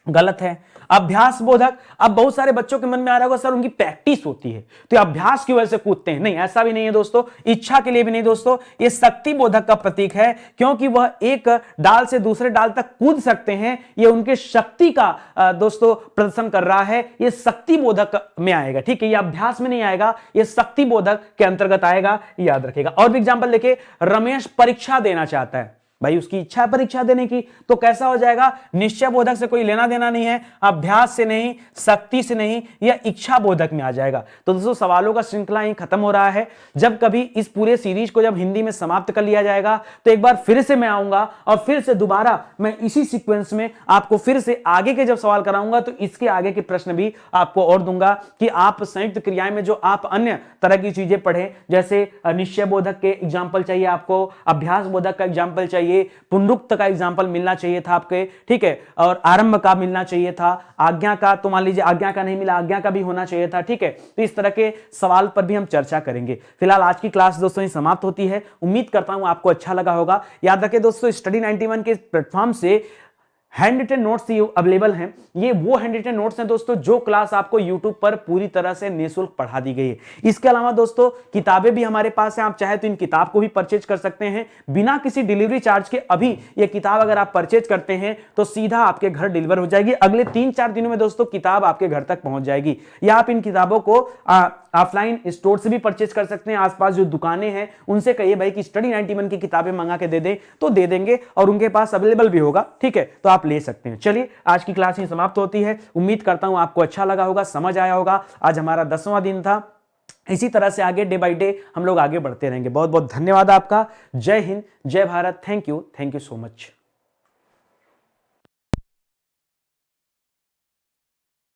गलत है। अभ्यास बोधक, अब बहुत सारे बच्चों के मन में आ रहा होगा सर उनकी प्रैक्टिस होती है तो अभ्यास की वजह से कूदते हैं। नहीं, ऐसा भी नहीं है दोस्तों, इच्छा के लिए भी नहीं दोस्तों, ये शक्ति बोधक का प्रतीक है, क्योंकि वह एक डाल से दूसरे डाल तक कूद सकते हैं, ये उनके शक्ति का दोस्तों प्रदर्शन कर रहा है, ये शक्ति बोधक में आएगा। ठीक है, ये अभ्यास में नहीं आएगा, ये शक्ति बोधक के अंतर्गत आएगा, याद रखेगा। और भी एग्जाम्पल देखिए, रमेश परीक्षा देना चाहता है, भाई उसकी इच्छा है परीक्षा देने की, तो कैसा हो जाएगा, निश्चय बोधक से कोई लेना देना नहीं है, अभ्यास से नहीं, शक्ति से नहीं, यह इच्छा बोधक में आ जाएगा। तो दोस्तों सवालों का श्रृंखला यहीं खत्म हो रहा है। जब कभी इस पूरे सीरीज को जब हिंदी में समाप्त कर लिया जाएगा तो एक बार फिर से मैं आऊंगा और फिर से दोबारा मैं इसी सीक्वेंस में आपको फिर से आगे के जब सवाल कराऊंगा तो इसके आगे के प्रश्न भी आपको और दूंगा कि आप संयुक्त क्रियाएं में जो आप अन्य तरह की चीजें पढ़े, जैसे निश्चय बोधक के एग्जाम्पल चाहिए आपको, अभ्यास बोधक का एग्जाम्पल चाहिए, पुनरुक्त का एग्जाम्पल मिलना चाहिए था आपके। ठीक है, और आरंभ का मिलना चाहिए था, आज्ञा का तो मान लीजिए आज्ञा का नहीं मिला, आज्ञा का भी होना चाहिए था। ठीक है, तो इस तरह के सवाल पर भी हम चर्चा करेंगे। फिलहाल आज की क्लास दोस्तों ही समाप्त होती है, उम्मीद करता हूं आपको अच्छा लगा होगा। याद रखें दोस्तों, स्टडी 91 के प्लेटफॉर्म से हैंड रिटन नोट्स अवेलेबल हैं। ये वो हैंड रिटन नोट्स हैं दोस्तों जो क्लास आपको YouTube पर पूरी तरह से निःशुल्क पढ़ा दी गई है। इसके अलावा दोस्तों किताबें भी हमारे पास हैं, आप चाहे तो इन किताब को भी परचेज कर सकते हैं बिना किसी डिलीवरी चार्ज के। अभी ये किताब अगर आप परचेज करते हैं तो सीधा आपके घर डिलीवर हो जाएगी, अगले 3-4 दिनों में दोस्तों किताब आपके घर तक पहुंच जाएगी। या आप इन किताबों को ऑफलाइन स्टोर से भी परचेज कर सकते हैं, आसपास जो दुकानें हैं उनसे कहिए भाई कि स्टडी 91 की किताबें मंगा के दे दें तो दे देंगे, और उनके पास अवेलेबल भी होगा। ठीक है, तो आप ले सकते हैं। चलिए आज की क्लास ही समाप्त होती है, उम्मीद करता हूं आपको अच्छा लगा होगा, समझ आया होगा। आज हमारा 10वां दिन था, इसी तरह से आगे डे बाय डे हम लोग आगे बढ़ते रहेंगे। बहुत बहुत धन्यवाद आपका। जय हिंद, जय Bharat, thank you so much.